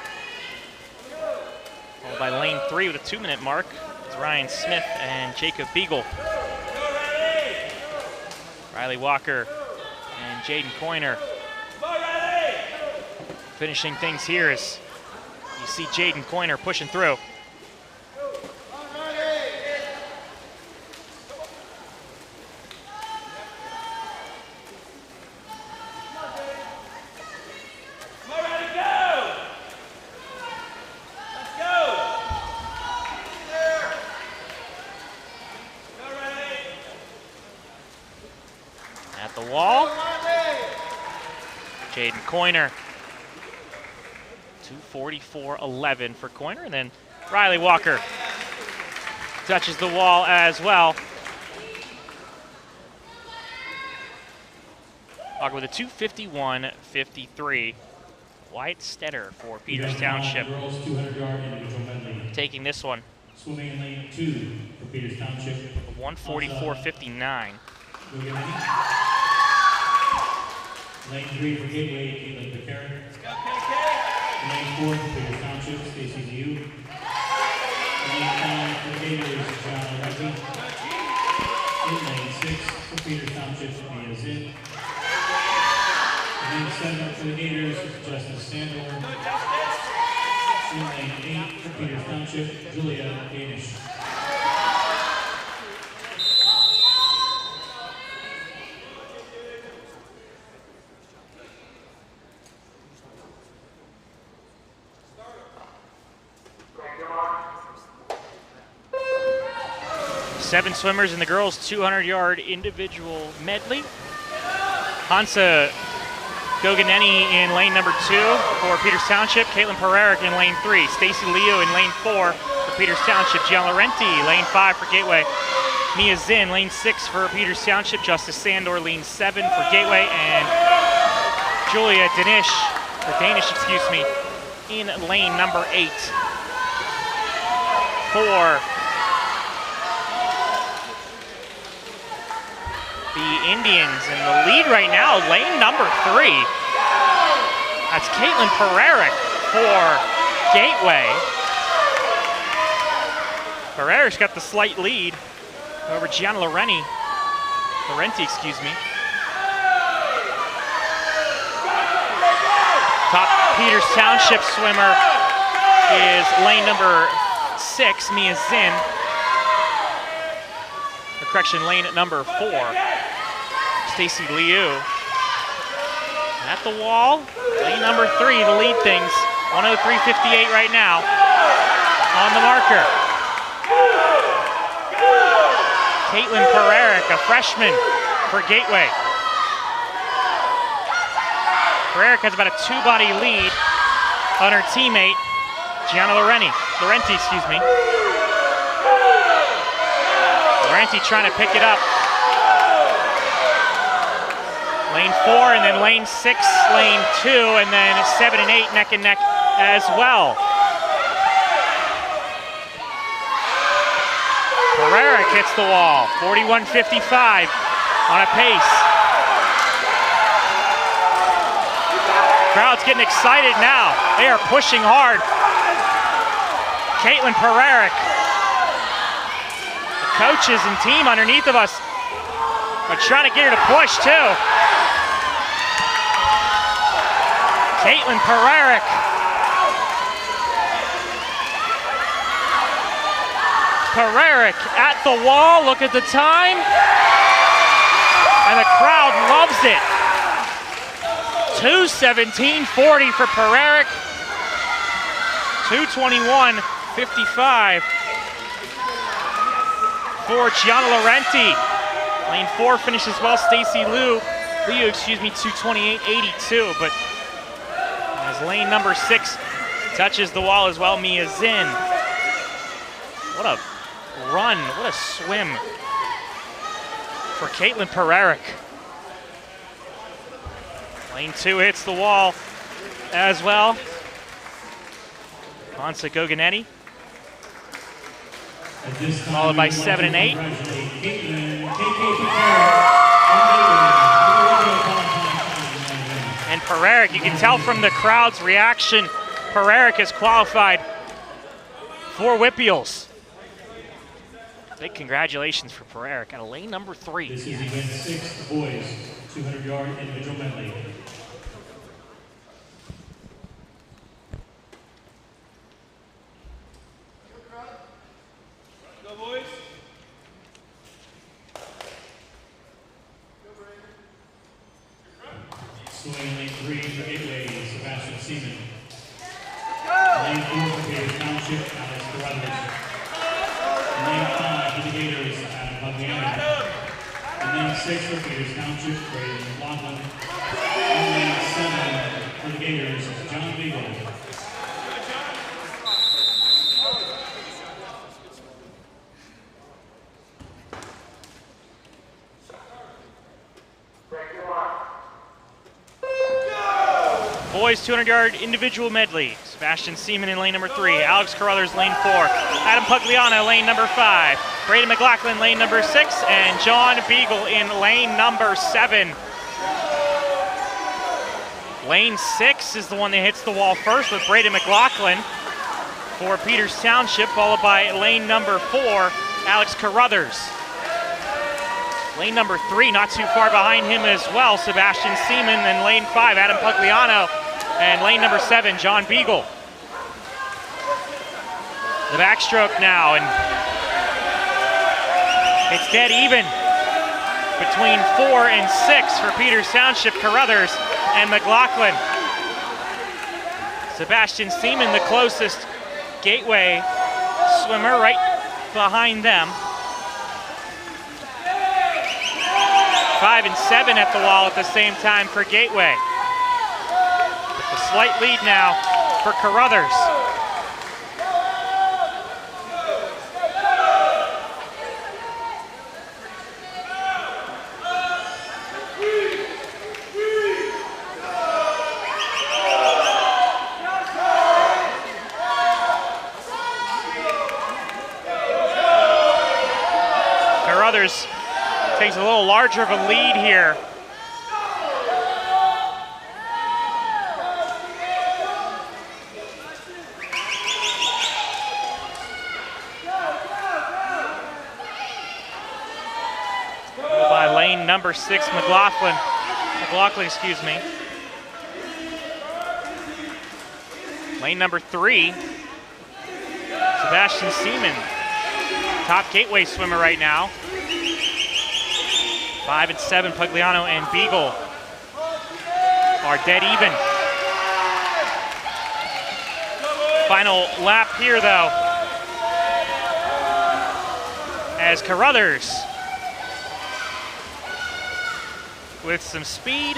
Followed by lane 3 with a 2-minute mark. It's Ryan Smith and Jacob Beagle. Riley Walker and Jaden Coyner. Finishing things here as you see Jaden Coyner pushing through. At the wall, Jaden Coyner. 244.11 for Coyner, and then Riley Walker touches the wall as well. Walker with a 251.53. Wyatt Stetter for Peters Township. Girls 200-yard individual medley. Taking this one. Swimming in lane 2 for Peters Township. 144.59. Lane 3 for Gateway, Caitlin Becerra. Lane 4 for Peters Township, Stacy Liu. Lane 5 for Gators, John Reggie. In lane 6 for Peters Township, Mia Zinn. Lane 7 for the Gators, Justice Sandor. In lane 8 for Peters Township, Julia Danish. Seven swimmers in the girls' 200-yard individual medley. Hansa Goganeni in lane number 2 for Peters Township. Caitlin Pereira in lane 3. Stacy Leo in lane 4 for Peters Township. Gian Laurenti, lane 5 for Gateway. Mia Zinn, lane 6 for Peters Township. Justice Sandor, lane 7 for Gateway. And Julia Danish, in lane number 8 for the Indians. In the lead right now, lane number 3. That's Caitlin Pereira for Gateway. Pereira's got the slight lead over Gianna Laurenti, excuse me. Top Peters Township swimmer is lane number 6, Mia Zinn. Correction, lane at number 4, Stacy Liu. At the wall, lane number 3 to lead things. 103.58 right now on the marker. Caitlin Pereira, a freshman for Gateway. Pereira has about a 2-body lead on her teammate, Gianna Laurenti, excuse me. Laurenti trying to pick it up. Lane 4 and then lane 6, lane 2, and then 7 and 8 neck and neck as well. Pereira hits the wall, 41.55 on a pace. Crowd's getting excited now. They are pushing hard. Caitlin Pererick. The coaches and team underneath of us are trying to get her to push too. Caitlin Pererick. Pererick at the wall, look at the time. And the crowd loves it. 2:17:40 for Pererick. 2:21:55 for Gianna Laurenti. Lane 4 finishes well. Stacy Liu, 2:28:82. But as lane number 6 touches the wall as well, Mia Zinn. What a run, what a swim for Caitlin Pererick. Lane 2 hits the wall as well. Hansa Goganetti. Followed by 7 and 8. And Pererick, you can tell from the crowd's reaction, Pererick has qualified for WPIALs. Big congratulations for Pererick at lane number 3. This is event 6, boys, 200-yard individual medley. Go, boys. Swimming lane 3 for Gateway, Sebastian Seaman. Lane 4 for Gators Township, Alex Carruthers. Lane 5 for the Gators, Adam Pugliano. And lane 6 for Gators Township, Braden McLaughlin. And lane 7 for the Gators, John Beagle. Boys 200-yard individual medley. Sebastian Seaman in lane number 3. Alex Carruthers lane 4. Adam Pugliano lane number 5. Braden McLaughlin lane number 6. And John Beagle in lane number 7. Lane 6 is the one that hits the wall first with Braden McLaughlin for Peters Township, followed by lane number 4, Alex Carruthers. Lane number 3, not too far behind him as well, Sebastian Seaman. And lane 5, Adam Pugliano. And lane number 7, John Beagle. The backstroke now, and it's dead even between 4 and 6 for Peters Township, Carruthers and McLaughlin. Sebastian Seaman, the closest Gateway swimmer, right behind them. 5 and 7 at the wall at the same time for Gateway. With a slight lead now for Carruthers. Carruthers takes a little larger of a lead here. By lane number 6, McLaughlin, excuse me. Lane number 3, Sebastian Seaman, top Gateway swimmer right now. 5 and 7, Pugliano and Beagle are dead even. Final lap here though, as Carruthers, with some speed,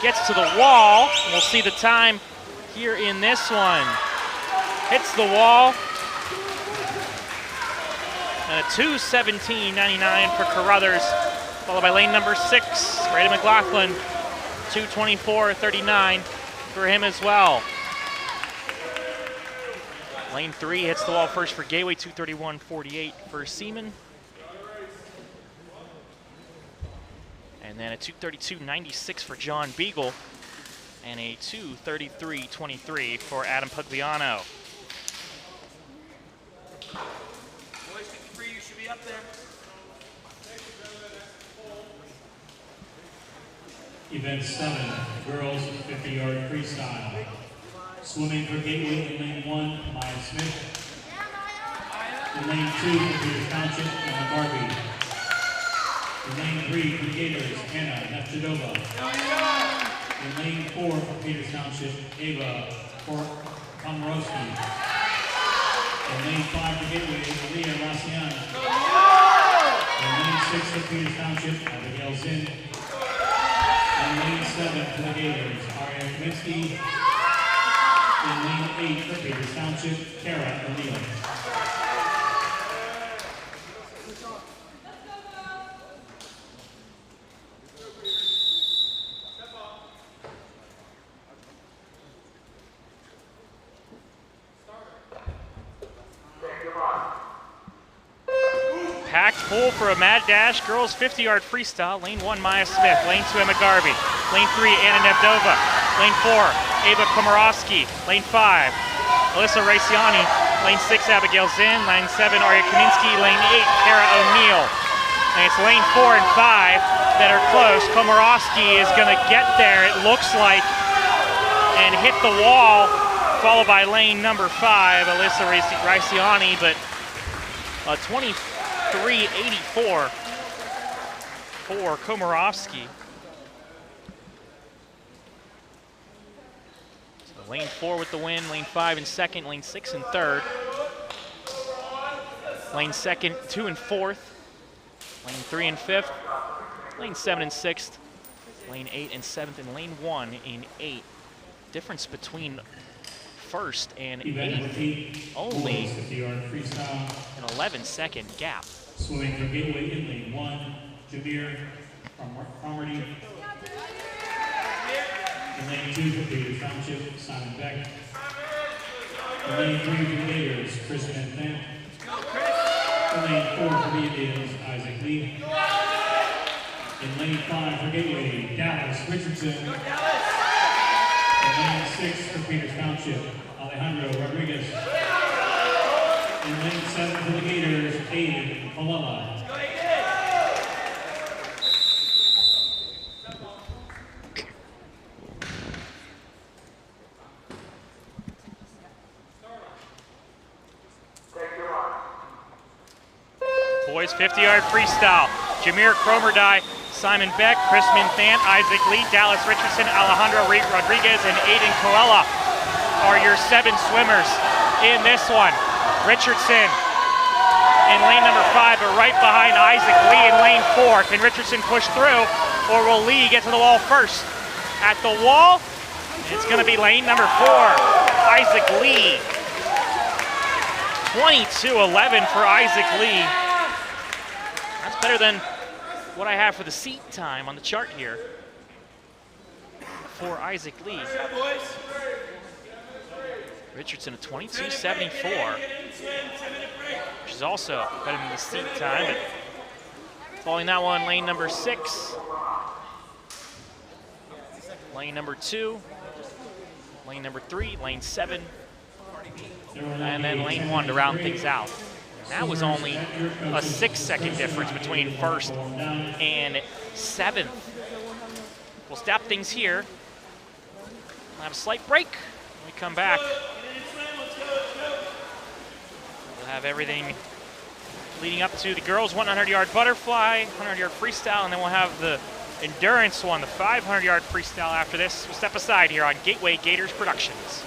gets to the wall. We'll see the time here in this one. Hits the wall. And a 2:17:99 for Carruthers, followed by lane number 6, Braden McLaughlin, 2:24:39 for him as well. Lane 3 hits the wall first for Gateway, 2:31:48 for Seaman. And then a 2:32:96 for John Beagle, and a 2:33:23 for Adam Pugliano. up there. Event 7, girls 50-yard freestyle. Swimming for Gateway in lane 1, Maya Smith. In lane 2 for Peters Township, Emma Garvey. In lane 3 for Gators, Anna Nefchadova. In lane 4 for Peters Township, Ava Komorowski. In lane 5 for Gateway, Leah Rassian. In lane 6 for Peters Township, Abigail Zinn. In lane 7 for the Gators, Aria Kaminsky. In lane 8 for Peters Township, Kara O'Neill. Packed full for a mad dash. Girls 50-yard freestyle. Lane 1, Maya Smith. Lane 2, Emma Garvey. Lane 3, Anna Nevdova. Lane 4, Ava Komorowski. Lane 5, Alyssa Raciani. Lane 6, Abigail Zinn. Lane 7, Aria Kaminsky. Lane 8, Kara O'Neill. And it's lane 4 and 5 that are close. Komorowski is going to get there, it looks like, and hit the wall, followed by lane number 5, Alyssa Raciani, but 23.84 for Komorowski. So lane 4 with the win, lane 5 in second, lane 6 in third. Lane 2 and 4th. Lane 3 and 5th. Lane 7 and 6th. Lane 8 and 7th, and lane 1 in 8th. Difference between first and 8th, only an 11-second gap. Swimming for Gateway in lane 1, Jameer Cromarty. In lane 2 for Peters Township, Simon Beck. In lane 3 for the Gators, Chris Van Zandt. In lane 4 for the Indians, Isaac Lee. In lane 5 for Gateway, Dallas Richardson. In lane 6 for Peters Township, Alejandro Rodriguez. In lane 7 for the Gators, Aiden Colella. Boys 50-yard freestyle. Jameer Cromarty, Simon Beck, Chris Minthant, Isaac Lee, Dallas Richardson, Alejandro Rodriguez, and Aiden Coella are your 7 swimmers in this one. Richardson in lane number 5, but right behind Isaac Lee in lane 4. Can Richardson push through, or will Lee get to the wall first? At the wall, it's going to be lane number 4, Isaac Lee. 22:11 for Isaac Lee. That's better than what I have for the seat time on the chart here for Isaac Lee. Richardson at 22:74, which is also better than the seat time. But following that one, lane number 6, lane number 2, lane number 3, lane 7, and then lane 1 to round things out. That was only a 6-second difference between first and 7th. We'll stop things here. We'll have a slight break when we come back. We'll have everything leading up to the girls' 100-yard butterfly, 100-yard freestyle, and then we'll have the endurance one, the 500-yard freestyle after this. We'll step aside here on Gateway Gators Productions.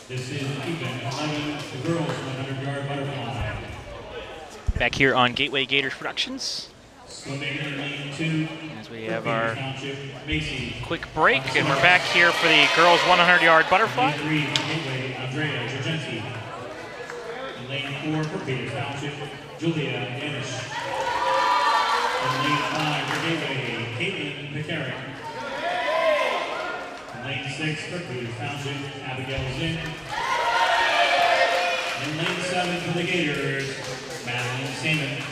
This is even 11, the girls 100-yard butterfly. Back here on Gateway Gators Productions, Swimming in lane 2. as we have our Township, Macy. quick break, and we're back here for the girls 100-yard butterfly. Lane 3, Gateway, Andrea Giorgenti. In lane 4 for Peters Township, Julia Yanish. In lane 5 for Gateway, Caitlin Picaric. In lane 6 for Peters Township, Abigail Zinn. In lane 7 for the Gators, Madeline Seaman.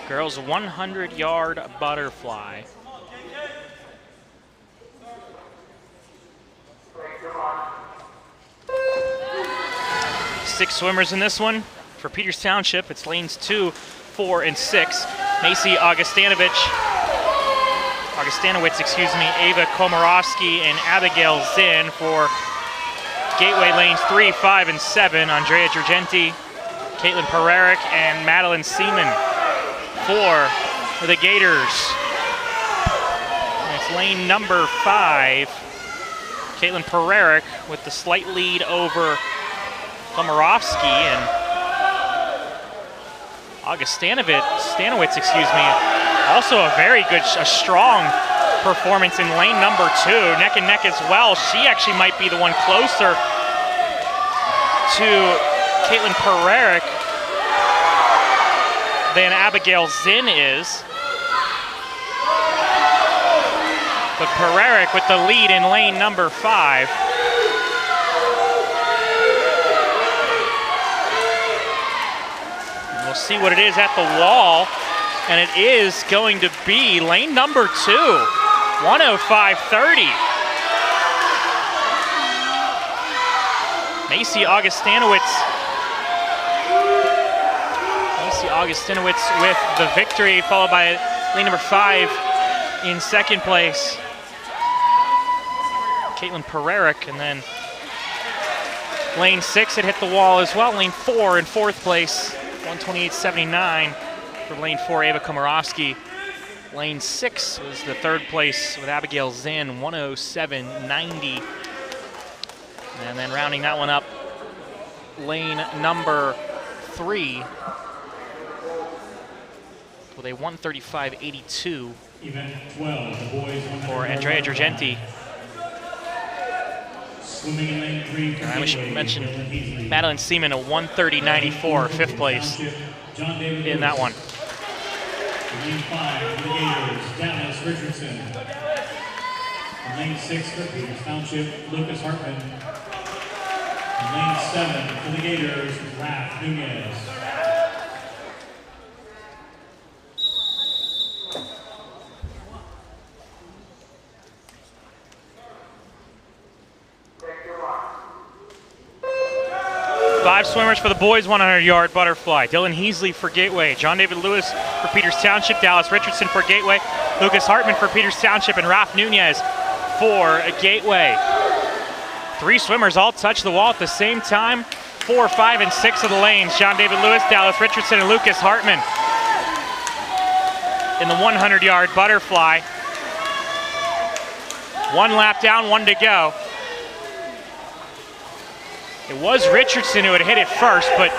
Girls 100-yard butterfly. Six swimmers in this one. For Peters Township, it's lanes 2, 4, and 6. Macy Augustanowicz, Ava Komarovsky, and Abigail Zinn. For Gateway, lanes 3, 5, and 7. Andrea Giorgenti, Caitlin Pereirick, and Madeline Seaman. For the Gators, and it's lane number 5. Caitlin Pereirick with the slight lead over Komarovsky, and Augustanowicz, also a very good, a strong performance in lane number 2, neck and neck as well. She actually might be the one closer to Caitlin Pereirick than Abigail Zinn is. But Pereirick with the lead in lane number 5. And we'll see what it is at the wall. And it is going to be lane number 2, 105.30. Macy Augustanowicz with the victory, followed by lane number 5 in second place, Caitlin Pereirick, and then lane 6 had hit the wall as well. Lane 4 in fourth place, 128.79 for lane 4, Ava Komarovsky. Lane 6 was the third place with Abigail Zinn, 107.90. And then rounding that one up, lane number 3 with a 135.82 Event 12, the boys 100 for Andrea Giorgenti. Swimming in lane 3 for I should Gateway, mention Dylan Heasley. Madeline Seaman, a 130.94, fifth place John David in that one. In lane 5 for the Gators, Dallas Richardson. In lane 6 for Peters Township, Lucas Hartman. In lane 7 for the Gators, Raph Nunez. Five swimmers for the boys 100-yard butterfly. Dylan Heasley for Gateway, John David Lewis for Peters Township, Dallas Richardson for Gateway, Lucas Hartman for Peters Township, and Raph Nunez for Gateway. Three swimmers all touch the wall at the same time. 4, 5, and 6 of the lanes. John David Lewis, Dallas Richardson, and Lucas Hartman in the 100-yard butterfly. One lap down, one to go. It was Richardson who had hit it first, but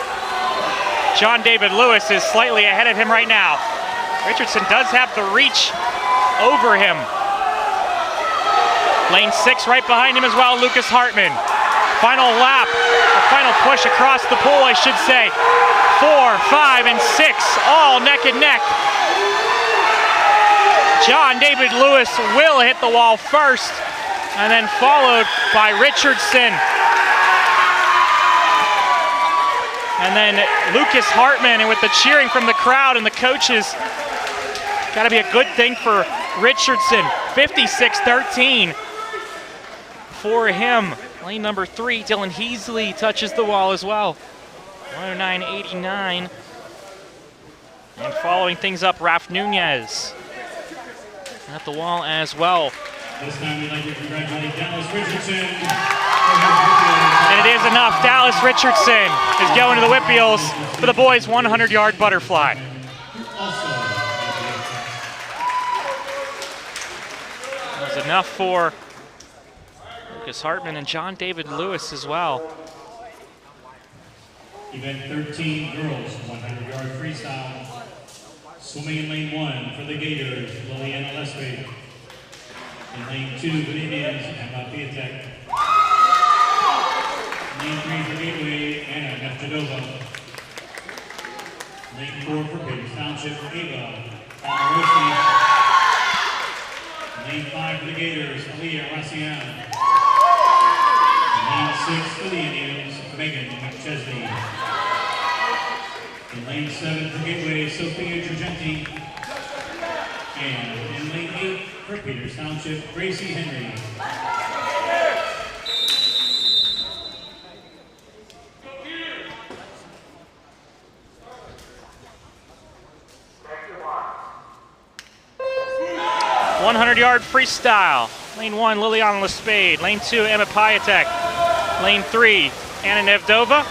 John David Lewis is slightly ahead of him right now. Richardson does have the reach over him. Lane 6 right behind him as well, Lucas Hartman. Final lap, a final push across the pool, I should say. 4, 5, and 6, all neck and neck. John David Lewis will hit the wall first, and then followed by Richardson. And then Lucas Hartman, and with the cheering from the crowd and the coaches, got to be a good thing for Richardson. 56-13 for him. Lane number 3, Dylan Heasley touches the wall as well. 109.89. And following things up, Raph Nunez at the wall as well. This time we'd like to congratulate Dallas Richardson. And it is enough. Dallas Richardson is going to the WPIAL for the boys 100-yard butterfly. is enough for Lucas Hartman and John David Lewis as well. Event 13, girls, 100-yard freestyle. Swimming in lane 1 for the Gators, Liliana Leswig. In lane 2 for the Indians, Emma Piatek. Lane 3 for Gateway, Anna Nefjadova. Lane 4 for Gators Township, Ava Almarosi. Lane 5 for the Gators, Aliyah Rassian. Lane 6 for the Indians, Megan McChesney. In lane 7 for Gateway, Sophia Trigenti. And in lane 8 for Peters Township, Gracie Henry. One 100-yard freestyle. Lane 1, Liliana Lespade. Lane 2, Emma Piatek. Lane 3, Anna Nevdova.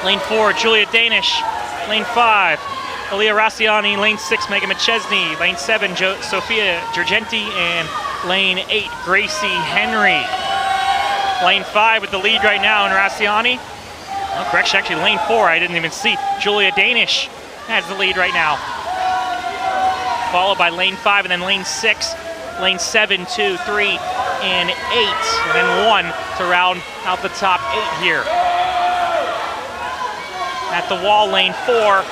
Lane 4, Julia Danish. Lane 5, Aliyah Rassiani. Lane 6, Megan McChesney. Lane 7, Sophia Gergenti. And lane 8, Gracie Henry. Lane 5 with the lead right now in Rassiani. Oh, correction, actually lane 4, I didn't even see. Julia Danish has the lead right now. Followed by lane 5 and then lane 6, lane 7, 2, 3, and 8. And then 1 to round out the top 8 here. At the wall, lane 4.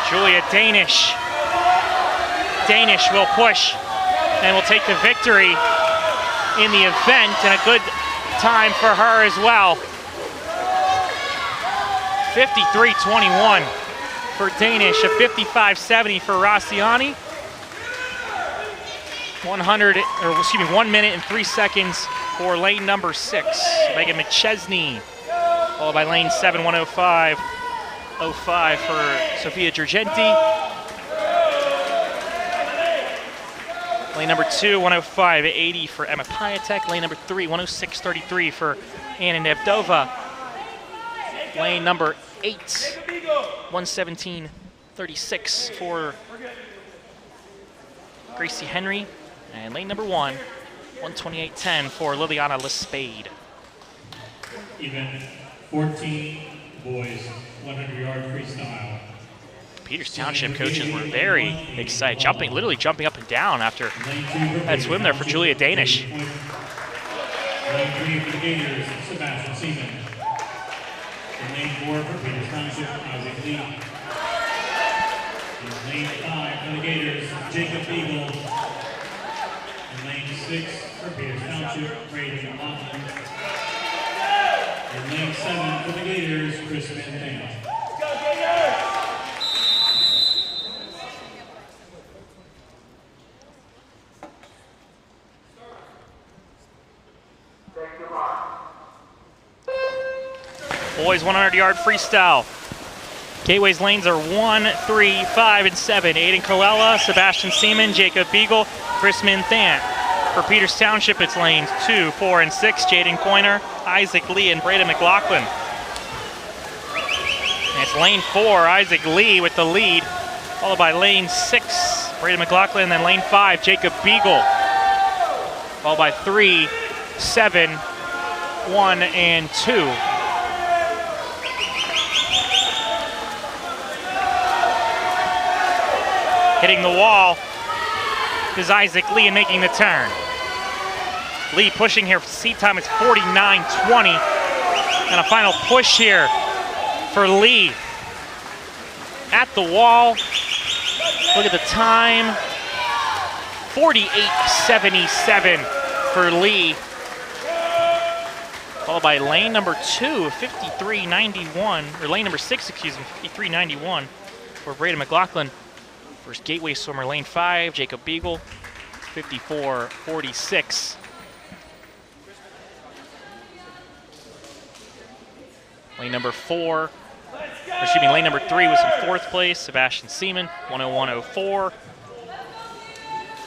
Julia Danish. Danish will push and will take the victory in the event, and a good time for her as well. 53:21 for Danish, a 55:70 for Rassiani. 1 minute and 3 seconds for lane number 6, Megan McChesney. Followed by lane 7, 105.05 for Sophia Gergenti. Lane number 2, 105.80 for Emma Piatek. Lane number 3, 106.33 for Anna Nevdova. Lane number 8, 117.36 for Gracie Henry. And lane number 1, 128.10 for Liliana Lespade. Event 14, boys, 100-yard freestyle. Peters Township coaches were very excited, literally jumping up and down after that swim there for Julia Danish. Lane 3 for the Gators, Sebastian Seaman. In lane 4 for Peters Township, Isaac Lee. In lane 5 for the Gators, Jacob Beagle. In lane 6 for Peters Township, Braden Laughlin. In lane 7 for the Gators, Chris Van Dam. Boys 100-yard freestyle. Gateway's lanes are 1, 3, 5, and 7. Aiden Colella, Sebastian Seaman, Jacob Beagle, Chris Minthant. For Peters Township, it's lanes 2, 4, and 6. Jaden Coiner, Isaac Lee, and Brayden McLaughlin. And it's lane 4, Isaac Lee with the lead, followed by lane 6, Brayden McLaughlin, and then lane 5, Jacob Beagle. Followed by 3, 7, 1, and 2. Hitting the wall is Isaac Lee and making the turn. Lee pushing here. Seat time is 49:20. And a final push here for Lee. At the wall. Look at the time. 48:77 for Lee. Followed by lane number 2, 53:91. Or lane number 6, excuse me, 53:91 for Brayden McLaughlin. First Gateway swimmer, lane 5, Jacob Beagle, 54:46. Lane number 4, lane number 3 was in 4th place, Sebastian Seaman, 101.04.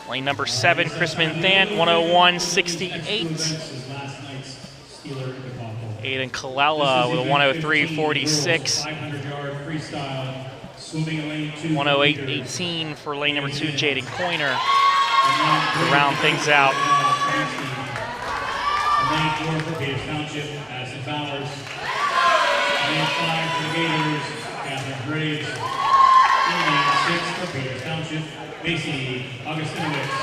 Lane number 7, Chris Minthant, 101.68. Aiden Colella with a 103.46. 500-yard freestyle. Swimming in lane 2. 108.18 for lane number 2, Jaden Coiner, to round things out. Lane 4 for Gators Township, Madison Bowers. Lane 5 for the Gators, Catherine Graves. In lane 6 for Gators Township, Macy Augustinowicz.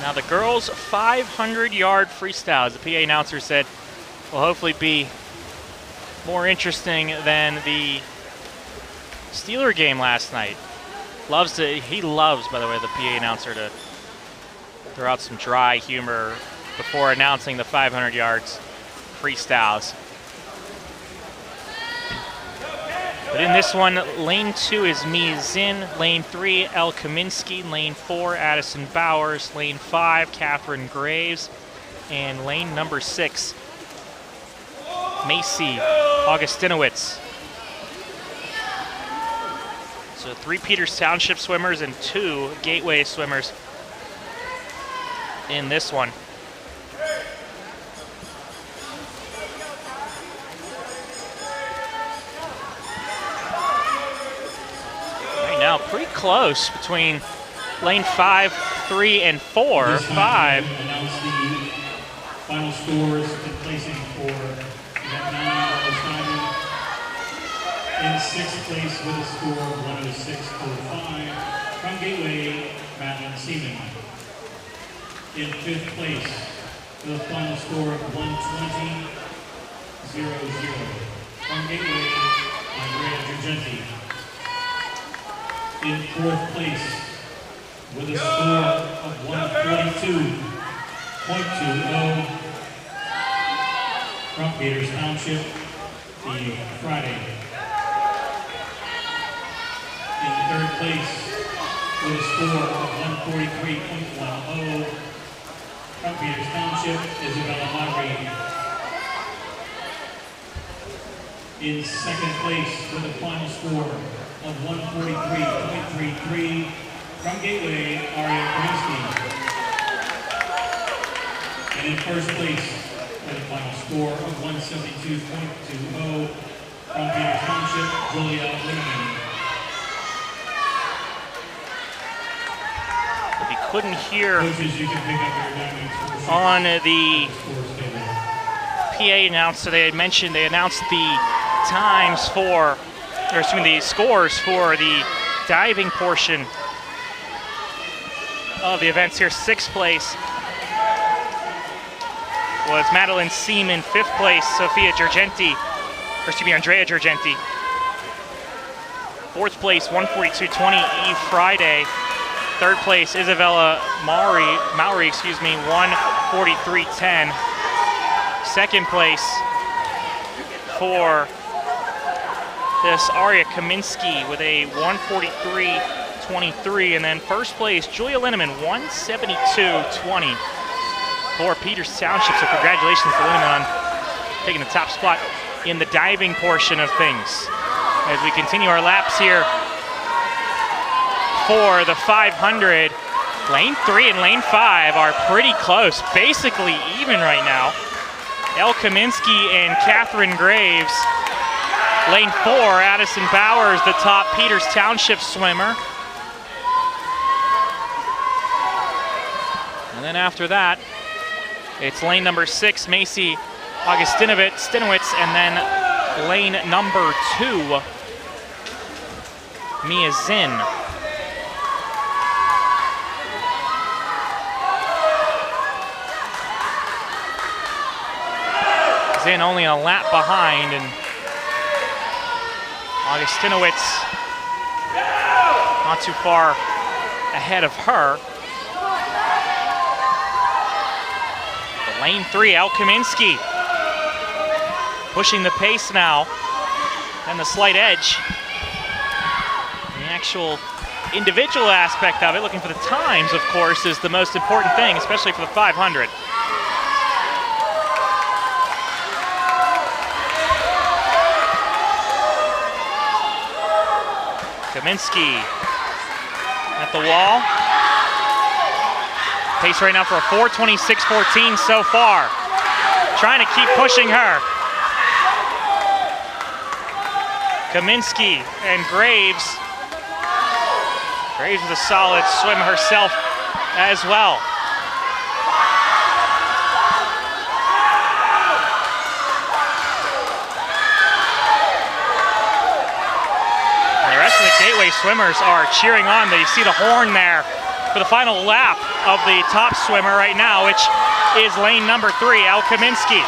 Now the girls' 500-yard freestyle, as the PA announcer said, will hopefully be more interesting than the Steeler game last night. He loves, by the way, the PA announcer to throw out some dry humor before announcing the 500 yards freestyles. But in this one, lane 2 is Mia Zinn, lane 3, Elle Kaminsky, lane 4, Addison Bowers, lane 5, Catherine Graves, and lane number 6, Macy Augustinowicz. So 3 Peters Township swimmers and 2 Gateway swimmers in this one. Now pretty close between lane 5, 3, and 4. 5. Announce the final scores and placing for event 9, Simon. In 6th place with a score of 106.45 from Gateway, Madeline Seaman. In 5th place with a final score of 120.00 from Gateway, Andrea Giorgenti. In 4th place with a score of 142.20 from Gators Township, the Friday. In 3rd place with a score of 143.10 from Gators Township, Isabella Magri. In 2nd place with a final score of 143.33 from Gateway, Aria Kaminsky. And in 1st place with a final score of 172.20 from Gators Township, Julia Linneman. If you couldn't hear Coaches, you can pick up your diamonds on the PA announcer, they announced the times for, or excuse me, the scores for the diving portion of the events here. 6th place was Madeline Seaman. 5th place, Andrea Giorgenti. 4th place, 142.20, Eve Friday. 3rd place, Isabella Maury, 143.10. 2nd place for this Aria Kaminsky with a 143.23, and then 1st place, Julia Linneman, 172.20 for Peters Township. So congratulations to Linneman on taking the top spot in the diving portion of things. As we continue our laps here for the 500, lane 3 and lane 5 are pretty close, basically even right now. Elle Kaminsky and Catherine Graves. Lane 4, Addison Bowers, the top Peters Township swimmer. And then after that, it's lane number 6, Macy Augustinowicz, and then lane number 2, Mia Zinn. Zinn only a lap behind, and Augustinowicz not too far ahead of her. But lane 3, Elle Kaminsky pushing the pace now and the slight edge. The actual individual aspect of it, looking for the times, of course, is the most important thing, especially for the 500. Kaminsky at the wall. Pace right now for a 4:26.14 so far. Trying to keep pushing her. Kaminsky and Graves. Graves with a solid swim herself as well. And the rest of the Gateway swimmers are cheering on. You see the horn there for the final lap of the top swimmer right now, which is lane number 3, Al Kaminsky.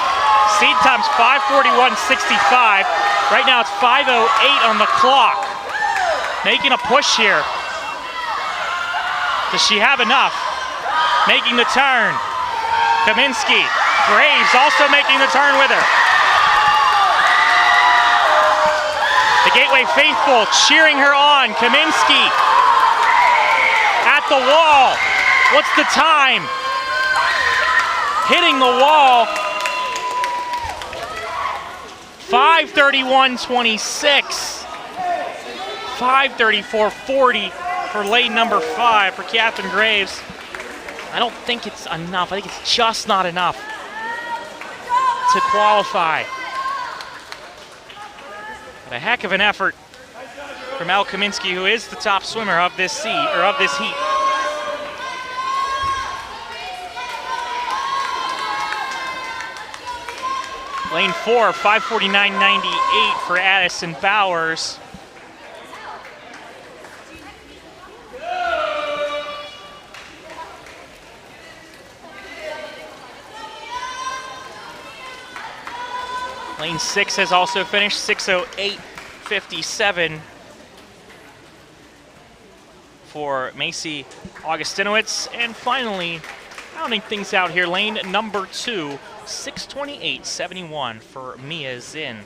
Seed time's 5:41.65. Right now it's 5:08 on the clock. Making a push here. Does she have enough? Making the turn. Kaminsky. Graves also making the turn with her. The Gateway faithful cheering her on. Kaminsky at the wall. What's the time? Hitting the wall. 5:31.26. 5:34.40 for lane number 5 for Catherine Graves. I don't think it's enough. I think it's just not enough to qualify. But a heck of an effort from Al Kaminsky, who is the top swimmer of this heat. Lane 4, 5:49.98 for Addison Bowers. Lane 6 has also finished 6:08.57 for Macy Augustinowicz. And finally, rounding things out here, lane number 2, 6:28.71 for Mia Zinn.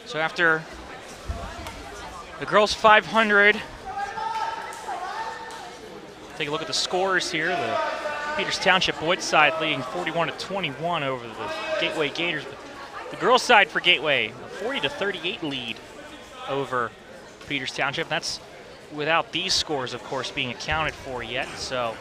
So after the girls 500, take a look at the scores here. The Peters Township boys side leading 41-21 over the Gateway Gators. But the girls side for Gateway, a 40-38 lead over Peters Township. That's without these scores, of course, being accounted for yet. So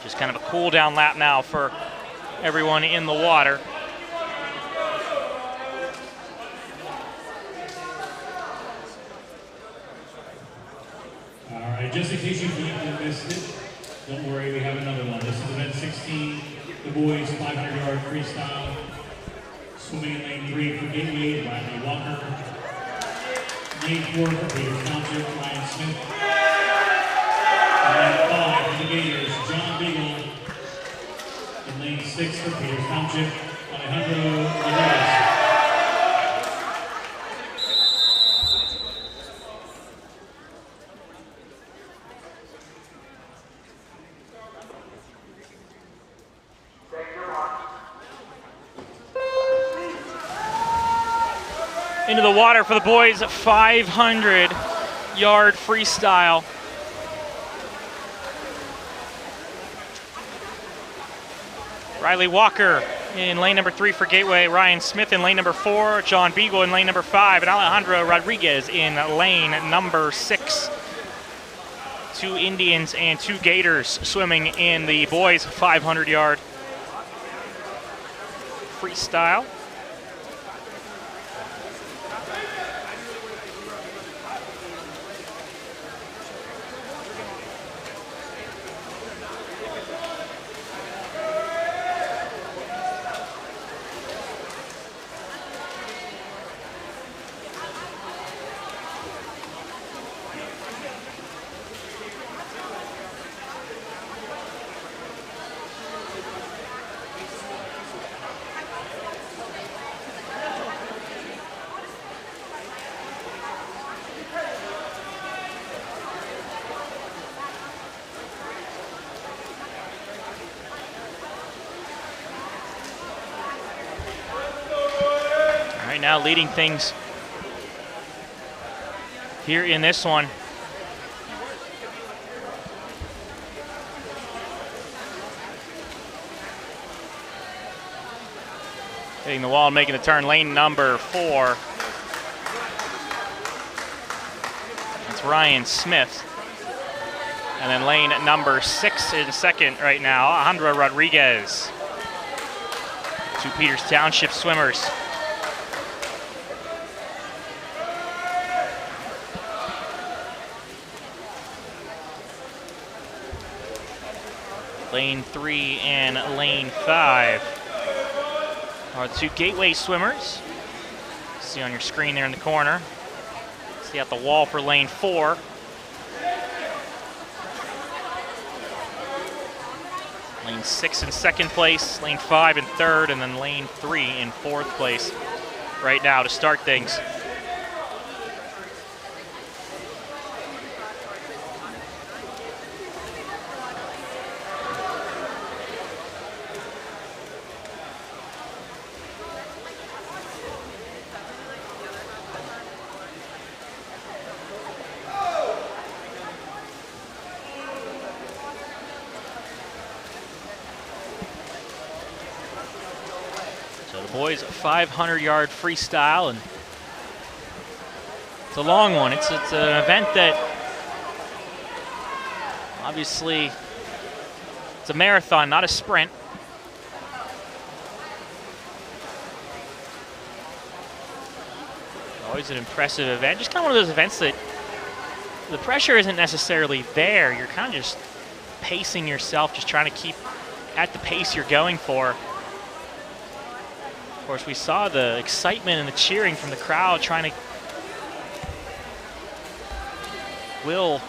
just kind of a cool down lap now for everyone in the water. All right, just in case you missed it, don't worry, we have another one. This is event 16, the boys 500-yard freestyle. Swimming in lane 3 for Gateway, Riley Walker. Lane 4 for Peters Township, Ryan Smith. Lane 5 for the Gators, John Beagle. In lane 6 for Peters Township, Alejandro Rodriguez. Into the water for the boys, 500-yard freestyle. Riley Walker in lane number 3 for Gateway, Ryan Smith in lane number 4, John Beagle in lane number 5, and Alejandro Rodriguez in lane number 6. 2 Indians and 2 Gators swimming in the boys' 500-yard freestyle. now leading things here in this one. Hitting the wall and making the turn, lane number 4. That's Ryan Smith. And then lane number 6 in second right now, Alejandra Rodriguez. 2 Peters Township swimmers. Lane 3 and lane 5 are the 2 Gateway swimmers. See on your screen there in the corner. See at the wall for lane 4. Lane 6 in second place, lane 5 in third, and then lane 3 in fourth place right now to start things. Boys 500-yard freestyle, and it's a long one. It's an event that obviously it's a marathon, not a sprint. Always an impressive event. Just kind of one of those events that the pressure isn't necessarily there. You're kind of just pacing yourself, just trying to keep at the pace you're going for. Of course, we saw the excitement and the cheering from the crowd trying to will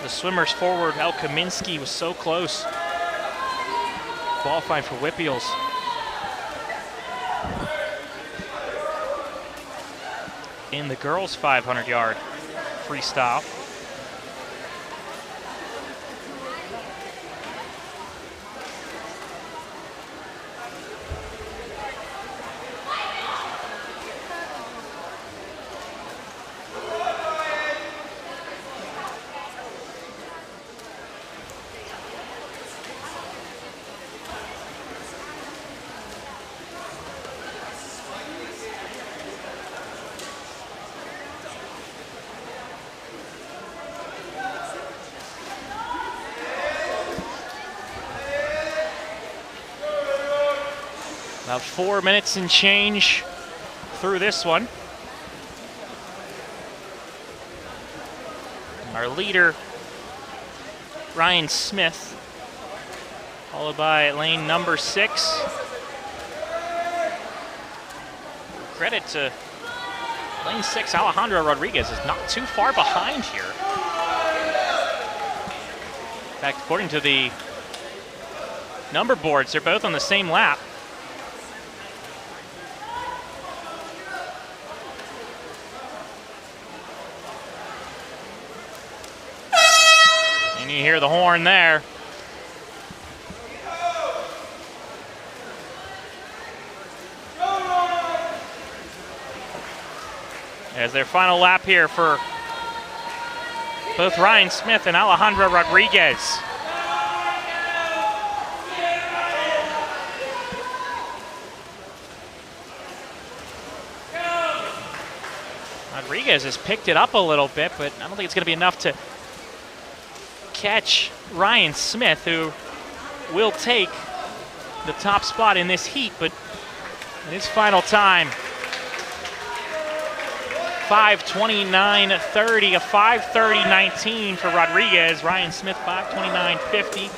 the swimmers forward. El Kaminsky was so close, qualifying for WPIALs. In the girls' 500-yard freestyle. About 4 minutes and change through this one. Our leader, Ryan Smith, followed by lane number 6. Credit to lane 6, Alejandra Rodriguez is not too far behind here. In fact, according to the number boards, they're both on the same lap. You hear the horn there. As their final lap here for both Ryan Smith and Alejandra Rodriguez. Rodriguez has picked it up a little bit, but I don't think it's going to be enough to catch Ryan Smith, who will take the top spot in this heat, but in his final time, 5:29.30, a 5:30.19 for Rodriguez. Ryan Smith, 5:29.50.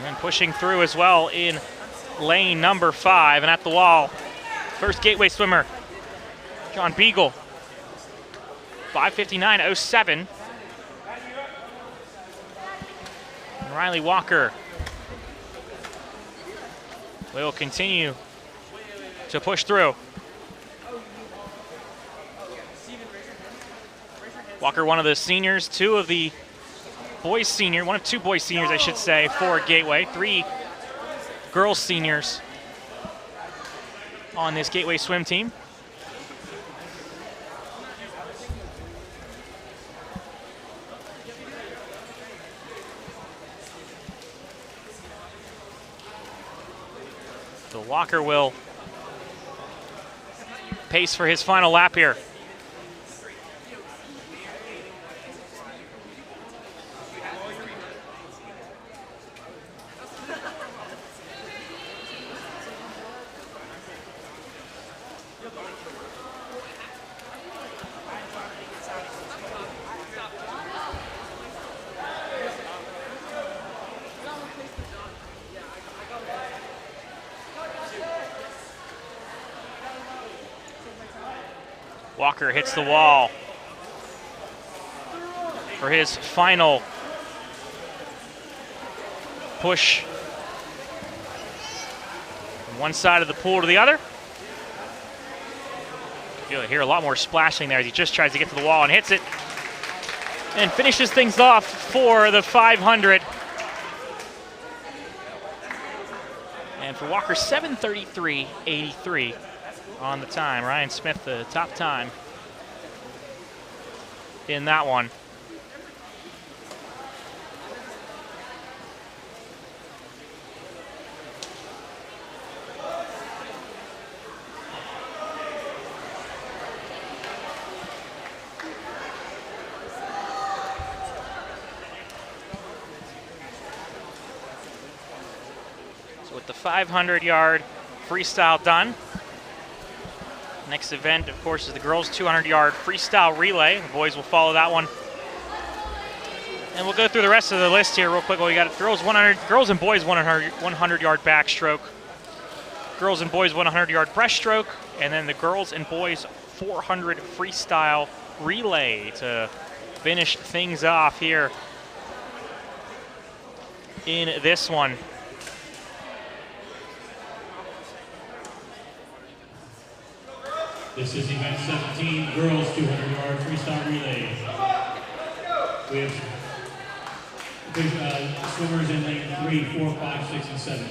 And pushing through as well in lane number 5, and at the wall, first Gateway swimmer, John Beagle, 5:59.07. And Riley Walker will continue to push through. Walker, one of the seniors, one of two boys seniors, I should say, for Gateway. 3 girls seniors on this Gateway swim team. So Walker will pace for his final lap here. Walker hits the wall for his final push from one side of the pool to the other. You'll hear a lot more splashing there as he just tries to get to the wall and hits it and finishes things off for the 500. And for Walker, 7:33.83 on the time. Ryan Smith, the top time in that one. So with the 500-yard freestyle done, next event, of course, is the girls' 200-yard freestyle relay. The boys will follow that one. And we'll go through the rest of the list here real quick. Well, we got girls and boys 100-yard backstroke, girls and boys 100-yard breaststroke, and then the girls and boys 400 freestyle relay to finish things off here in this one. This is event 17, girls 200-yard freestyle relay. We have swimmers in lane 3, 4, 5, 6, and 7.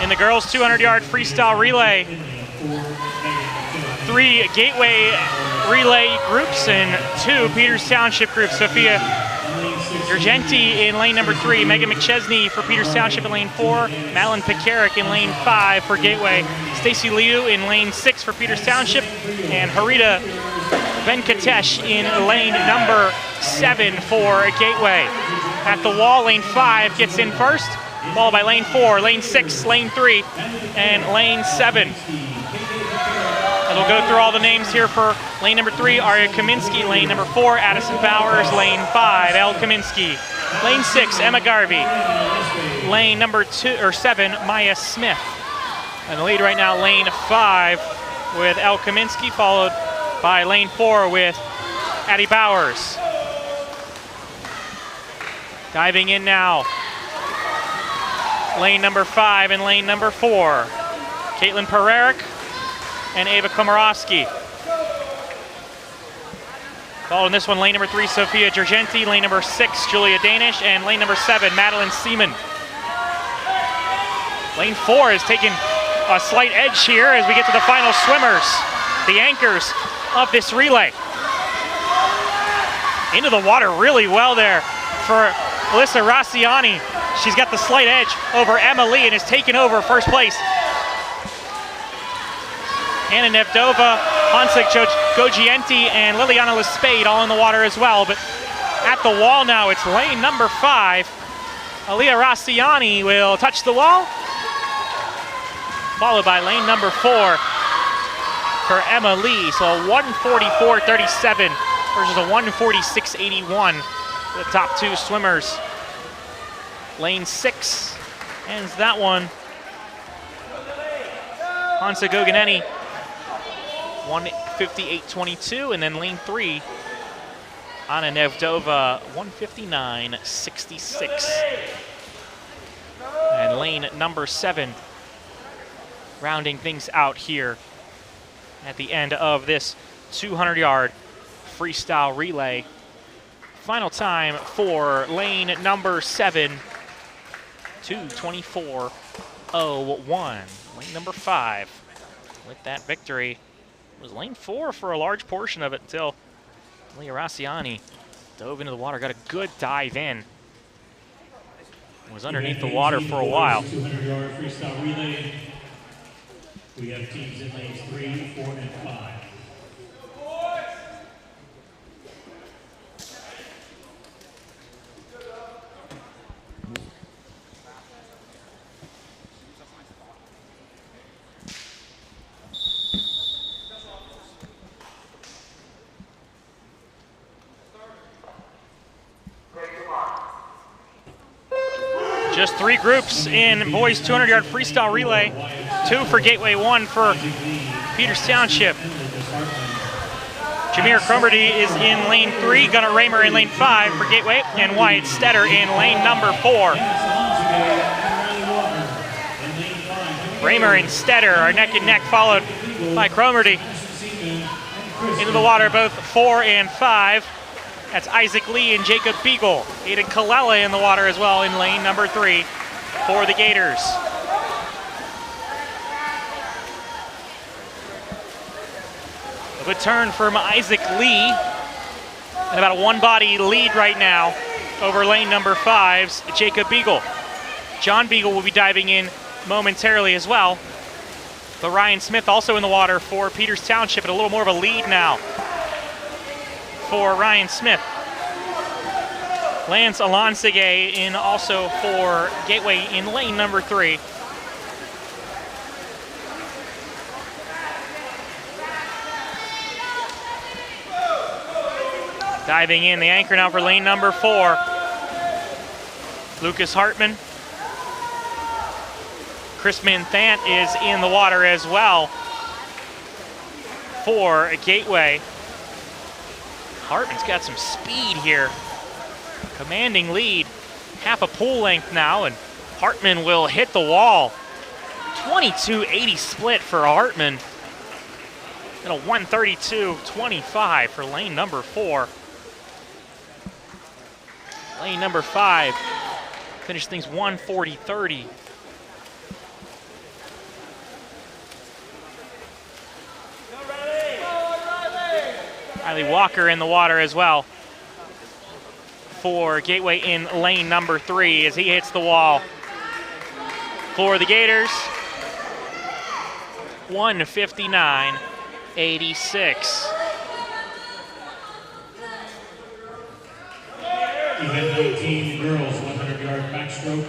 In the girls' 200-yard freestyle relay, 3 Gateway relay groups and 2 Peters Township groups. Sophia Urgenti in lane number 3, Megan McChesney for Peters Township in lane 4, Madeline Pekarik in lane 5 for Gateway, Stacy Liu in lane 6 for Peters Township, and Harita Venkatesh in lane number 7 for Gateway. At the wall, lane 5 gets in first, followed by lane 4, lane 6, lane 3, and lane 7. And we'll go through all the names here for lane number 3, Arya Kaminsky, lane number 4, Addison Bowers, lane 5, Elle Kaminsky, lane 6, Emma Garvey, lane number 7, Maya Smith. And the lead right now, lane 5 with Elle Kaminsky, followed by lane 4 with Addie Bowers. Diving in now, lane number 5 and lane number 4, Caitlin Pererik and Ava Komorowski. Following this one, lane number 3, Sophia Gergenti, lane number 6, Julia Danish, and lane number 7, Madeline Seaman. Lane 4 is taking a slight edge here as we get to the final swimmers, the anchors of this relay. Into the water really well there for Alyssa Rossiani. She's got the slight edge over Emma Lee and has taken over first place. Anna Nevdova, Hansik Gogienti, and Liliana Lespade all in the water as well. But at the wall now, it's lane number 5. Aliyah Rossiani will touch the wall, followed by lane number 4 for Emma Lee. So a 1:44.37 versus a 1:46.81 for the top 2 swimmers. Lane 6 ends that one. Hansa Goganeni, 1:58.22, and then lane 3 Anna Nevdova, 159.66. And lane number 7 rounding things out here at the end of this 200-yard freestyle relay. Final time for lane number 7, 2:24.01. Lane number 5 with that victory. It was lane 4 for a large portion of it until Leah Rossiani dove into the water, got a good dive in. Was underneath the water for a while. 200-yard freestyle relay. We have teams in lanes 3, 4, and 5. Just 3 groups in boys 200-yard freestyle relay. 2 for Gateway, 1 for Peters Township. Jameer Cromarty is in lane 3, Gunnar Raymer in lane 5 for Gateway, and Wyatt Stetter in lane number 4. Raymer and Stetter are neck and neck, followed by Cromarty. Into the water, both 4 and 5. That's Isaac Lee and Jacob Beagle. Aiden Kalala in the water as well in lane number 3 for the Gators. A good turn from Isaac Lee. And about a one-body lead right now over lane number 5's Jacob Beagle. John Beagle will be diving in momentarily as well. But Ryan Smith also in the water for Peters Township, and a little more of a lead now for Ryan Smith. Lance Alonsige in also for Gateway in lane number 3. Diving in, the anchor now for lane number 4. Lucas Hartman. Chris Minthant is in the water as well for Gateway. Hartman's got some speed here. Commanding lead, half a pool length now, and Hartman will hit the wall. 22.80 split for Hartman. And a 132.25 for lane number 4. Lane number 5 finished things 140.30. Riley Walker in the water as well for Gateway in lane number 3 as he hits the wall. For the Gators, 159.86. Event 19, girls 100-yard backstroke.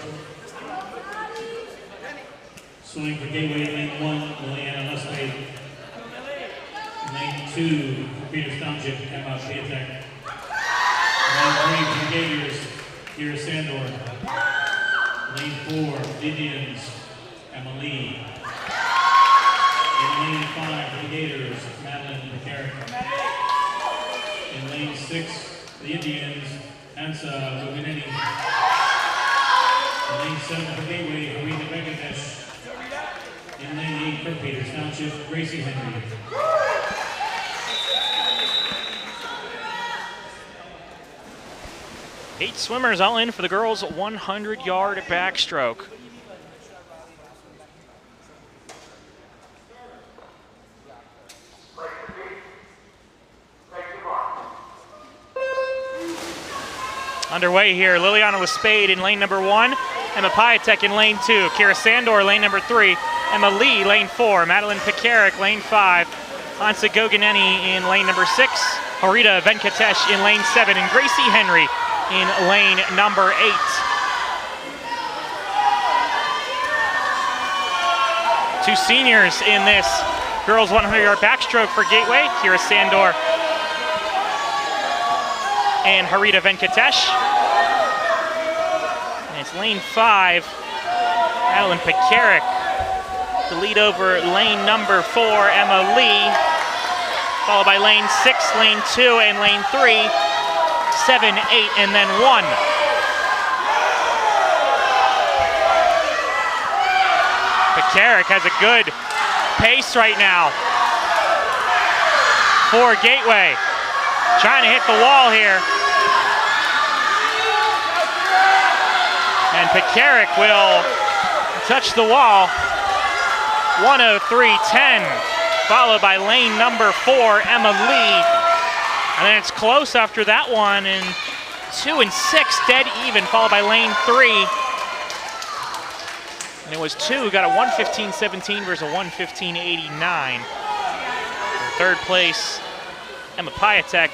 Swimming for Gateway, lane 1, Liliana Lustig. Lane 2, for Peters Township, Emma Piatek. Lane 3, for the Gators, Kira Sandor. Lane 4, Indians, Emma Lee. In lane 5, for the Gators, Madeline McCarrick. In lane 6, the Indians, Ansa Luganetti. In lane 7 for Gateway, Harita Venkatesh. In lane 8 for Peters Township, Gracie Henry. Eight swimmers all in for the girls' 100-yard backstroke. Underway here, Liliana Lespade in lane number 1, Emma Piatek in lane 2, Kira Sandor lane number 3, Emma Lee lane 4, Madeline Pekarik lane 5, Hansa Goganeni in lane number 6, Harita Venkatesh in lane 7, and Gracie Henry in lane number 8. Two seniors in this girls 100-yard backstroke for Gateway, Kira Sandor and Harita Venkatesh. And it's lane 5, Madeline Pekarik, to lead over lane number 4, Emma Lee, followed by lane 6, lane 2, and lane 3 7, 8, and then 1. Pekarik has a good pace right now for Gateway. Trying to hit the wall here. And Pekarik will touch the wall. 103.10, followed by lane number 4, Emma Lee. And then it's close after that one, and 2 and 6, dead even, followed by lane 3. And it was 2 who got a 1:15.17 versus a 1:15.89. Third place, Emma Piatek.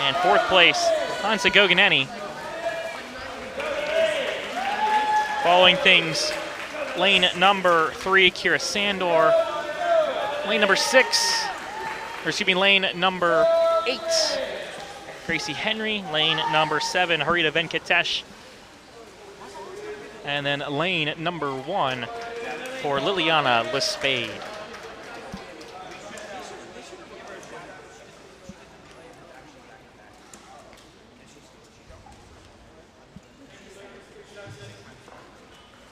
And fourth place, Hansa Goganeni. Following things, lane number 3, Kira Sandor. Lane number 6, or excuse me, lane number 8, Gracie Henry. Lane number 7, Harita Venkatesh. And then lane number 1 for Liliana Lespade.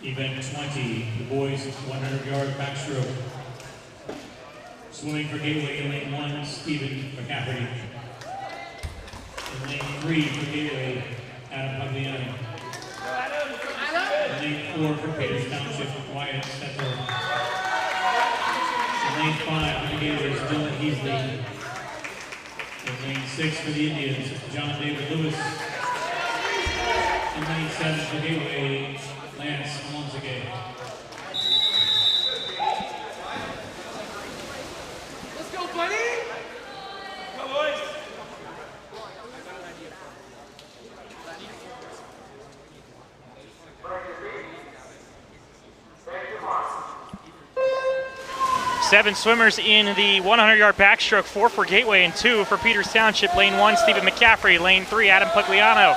Event 20, the boys 100-yard backstroke. Swimming for Gateway in lane 1, Stephen McCafferty. In lane 3 for Gateway, Adam Pagliano. In lane 4 for Peters Township, Wyatt Stettler. In lane 5 for the Gators, Dylan Heasley. In lane 6 for the Indians, John David Lewis. In lane 7 for Gateway, Lance Alonzage. Let's go, buddy! Go, boys! Seven swimmers in the 100-yard backstroke, 4 for Gateway and 2 for Peters Township. Lane 1, Stephen McCaffrey. Lane 3, Adam Pugliano.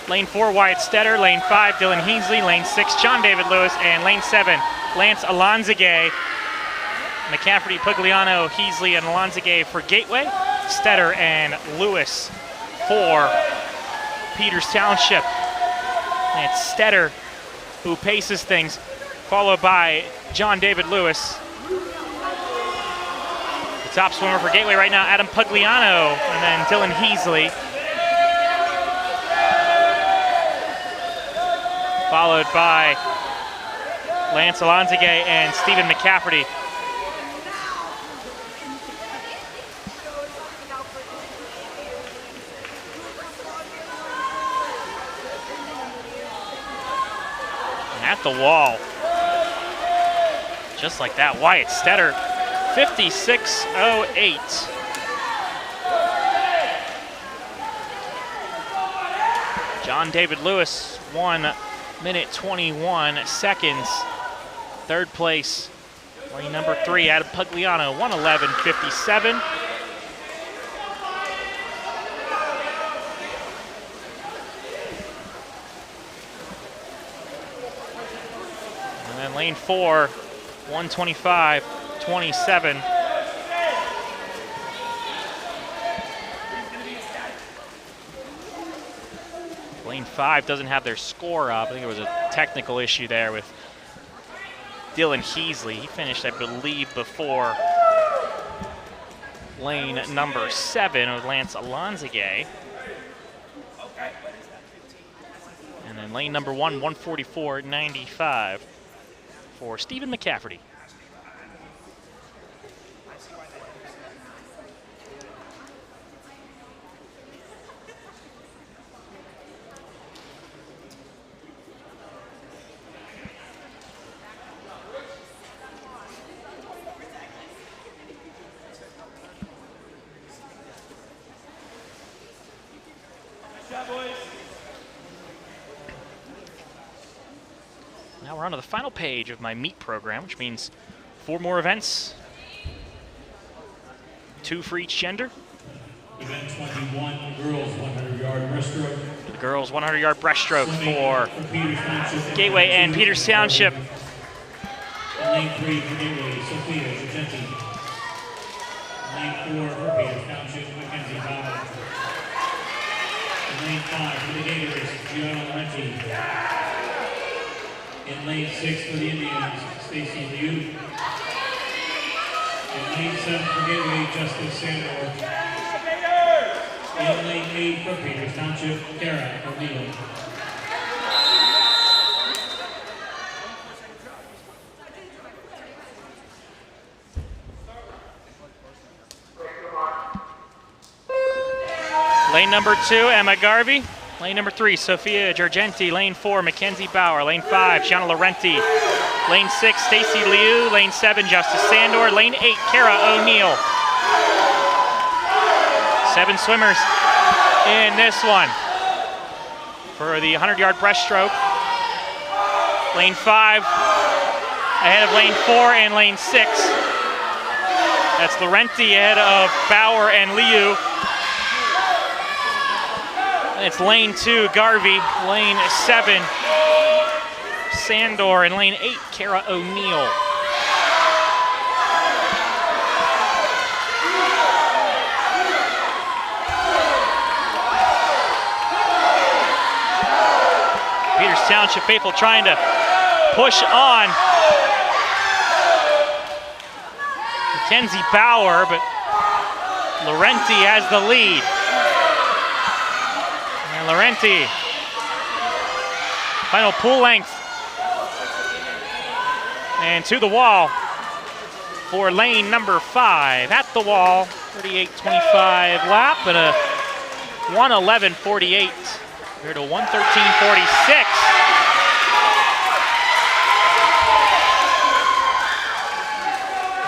Lane 4, Wyatt Stetter. Lane 5, Dylan Heasley. Lane 6, John David Lewis. And lane 7, Lance Alonzage. McCaffrey, Pugliano, Heasley, and Alonzage for Gateway. Stetter and Lewis for Peters Township. And it's Stetter who paces things, followed by John David Lewis. The top swimmer for Gateway right now, Adam Pugliano, and then Dylan Heasley. Followed by Lance Alonzage and Stephen McCafferty. And at the wall, just like that, Wyatt Stetter, 56.08. John David Lewis, 1 minute 21 seconds. Third place, lane number 3, Adam Pugliano, 1:11.57. And then lane 4, 1:25.27. Lane 5 doesn't have their score up. I think there was a technical issue there with Dylan Heasley. He finished, I believe, before lane number 7 with Lance Alonzage. And then lane number 1, 1:44.95 for Stephen McCafferty. Now we're on to the final page of my meet program, which means 4 more events, 2 for each gender. Event 21, girls 100-yard breaststroke. The girls 100-yard breaststroke for Peters Township. Gateway and Peters Township. In lane 3 for Gateway, Sophia Gigenti. Lane 4 for Peters Township, Mackenzie Bauer. In lane 5 for the Gators, Gianna Laurenti. In lane 6 for the Indians, Stacy Liu. In lane 7 for Gateway, Justice Sandor. In lane 8 for Peters Township, Kara O'Neill. Lane number 2, Emma Garvey. Lane number 3, Sophia Giorgenti. Lane 4, Mackenzie Bauer. Lane 5, Gianna Laurenti. Lane 6, Stacy Liu. Lane 7, Justice Sandor. Lane 8, Kara O'Neill. 7 swimmers in this one. For the 100-yard breaststroke. Lane 5 ahead of lane 4 and lane 6. That's Laurenti ahead of Bauer and Liu. It's lane 2, Garvey. Lane 7, Sandor. And lane 8, Kara O'Neill. Peters Township faithful trying to push on Mackenzie Bauer, but Laurenti has the lead. And Laurenti, final pool length. And to the wall for lane number 5. At the wall, 38.25 lap, and a 1:11.48. Here to 1:13.46.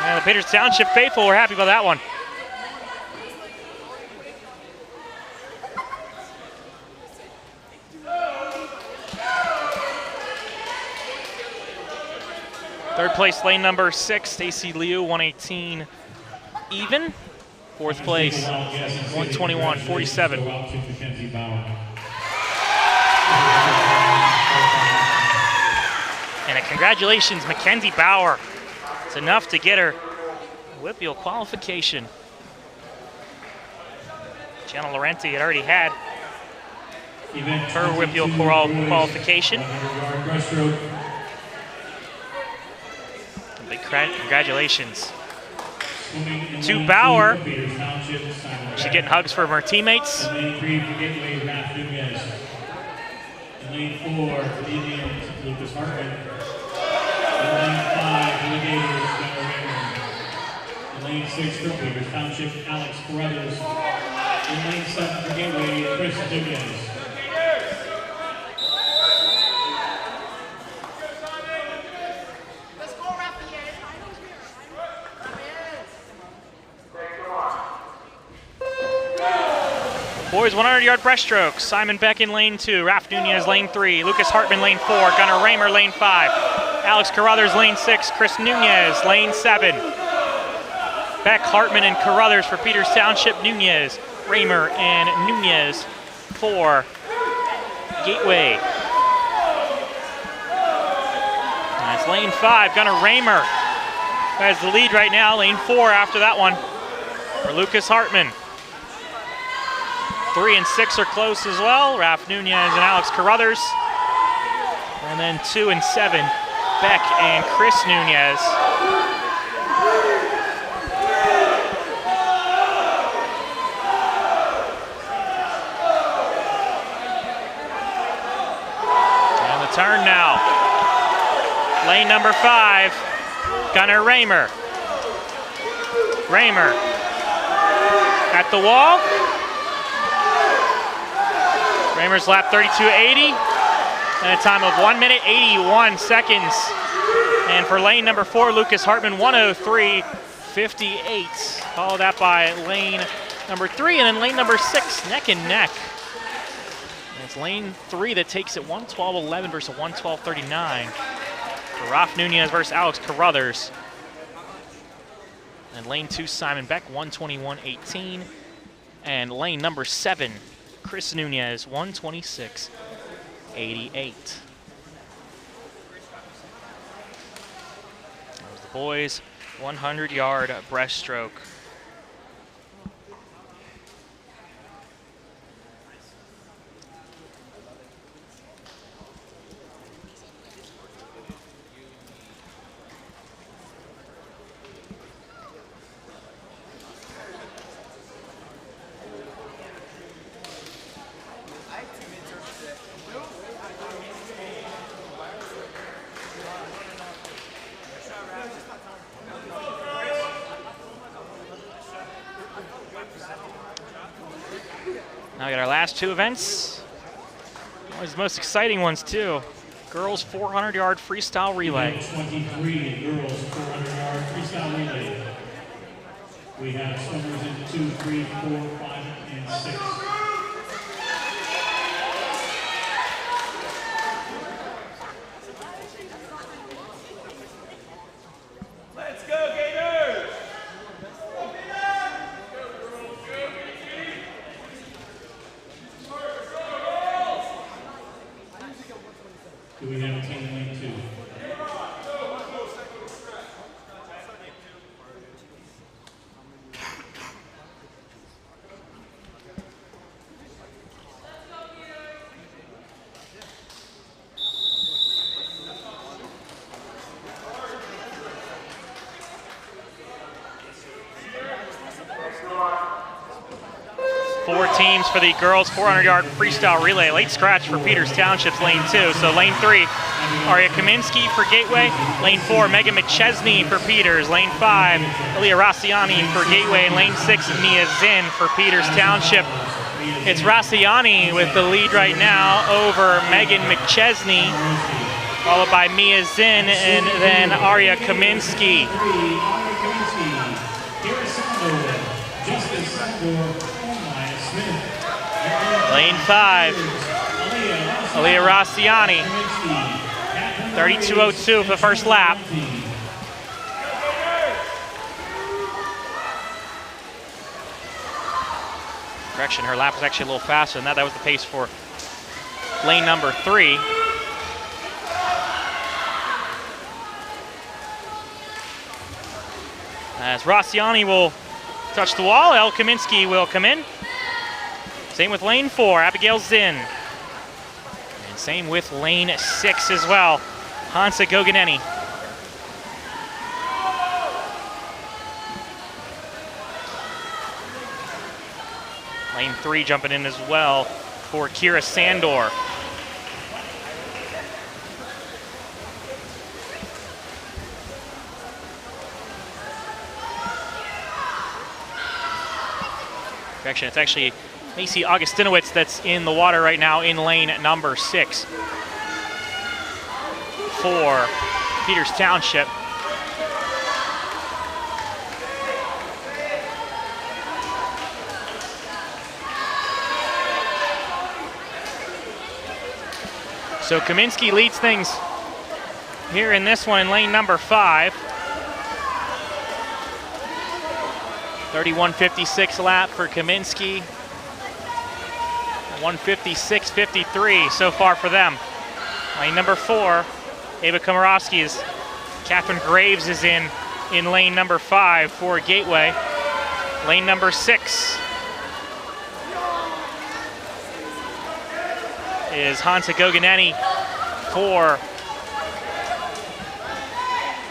And the Peters Township faithful were happy about that one. Third place, lane number 6, Stacy Liu, 1:18 even. Fourth place, 1:21.47. And a congratulations, Mackenzie Bauer. It's enough to get her WPIAL qualification. Gianna Laurenti had already had her WPIAL qualification. Big congratulations to Bauer. She's getting hugs from her teammates. Lane 3 for Gateway, Raph Nunez. In lane 4 for the Indians, Lucas Hartman. In lane 5 for the Gators, Gunnar Raymond. In lane 6 for Peters Township, Alex Carruthers. In lane 7 for Gateway, Chris Nunez. Boys 100-yard breaststroke. Simon Beck in lane 2, Raph Nunez lane 3, Lucas Hartman lane 4, Gunnar Raymer lane 5, Alex Carruthers lane 6, Chris Nunez lane 7. Beck, Hartman, and Carruthers for Peters Township, Nunez, Raymer, and Nunez for Gateway. That's lane 5, Gunnar Raymer has the lead right now, lane 4 after that one for Lucas Hartman. 3 and 6 are close as well. Raph Nunez and Alex Carruthers. And then 2 and 7, Beck and Chris Nunez. And the turn now. Lane number 5, Gunnar Raymer. Raymer at the wall. Raymer's lap 32.80 and a time of 1 minute 81 seconds. And for lane number 4, Lucas Hartman, 1:03.58. Followed that by lane number 3 and then lane number 6, neck and neck. And it's lane 3 that takes it 1:12.11 versus 1:12.39. For Raph Nunez versus Alex Carruthers. And lane 2, Simon Beck, 1:21.18. And lane number 7, Chris Nunez, 1:26.88. That was the boys' 100-yard breaststroke. Now we got our last two events. Always the most exciting ones too. Girls 400-yard freestyle relay. 23 girls 400-yard freestyle relay. We have swimmers in 2, 3, 4, 5, and 6. Let's go, Gators! Do we have a team in lane 2? Four teams for the girls 400-yard freestyle relay. Late scratch for Peters Township's lane 2. So lane 3, Arya Kaminsky for Gateway. Lane 4, Megan McChesney for Peters. Lane 5, Aaliyah Rossiani for Gateway. And lane 6, Mia Zinn for Peters Township. It's Rossiani with the lead right now over Megan McChesney, followed by Mia Zinn and then Arya Kaminsky. Lane 5, Aaliyah Rossiani, 32:02 for the first lap. Correction, her lap was actually a little faster than that. That was the pace for lane number 3. As Rossiani will touch the wall, El Kaminsky will come in. Same with lane 4, Abigail Zinn. And same with lane 6 as well, Hansa Goganeni. Lane 3 jumping in as well for Kira Sandor. Correction, it's actually Macy Augustinowicz that's in the water right now in lane number 6 for Peters Township. So Kaminsky leads things here in this one in lane number 5. 31:56 lap for Kaminsky. 1:56.53 so far for them. Lane number 4, Ava Komorowski's Catherine Graves is in lane number 5 for Gateway. Lane number 6 is Hansa Goganeni for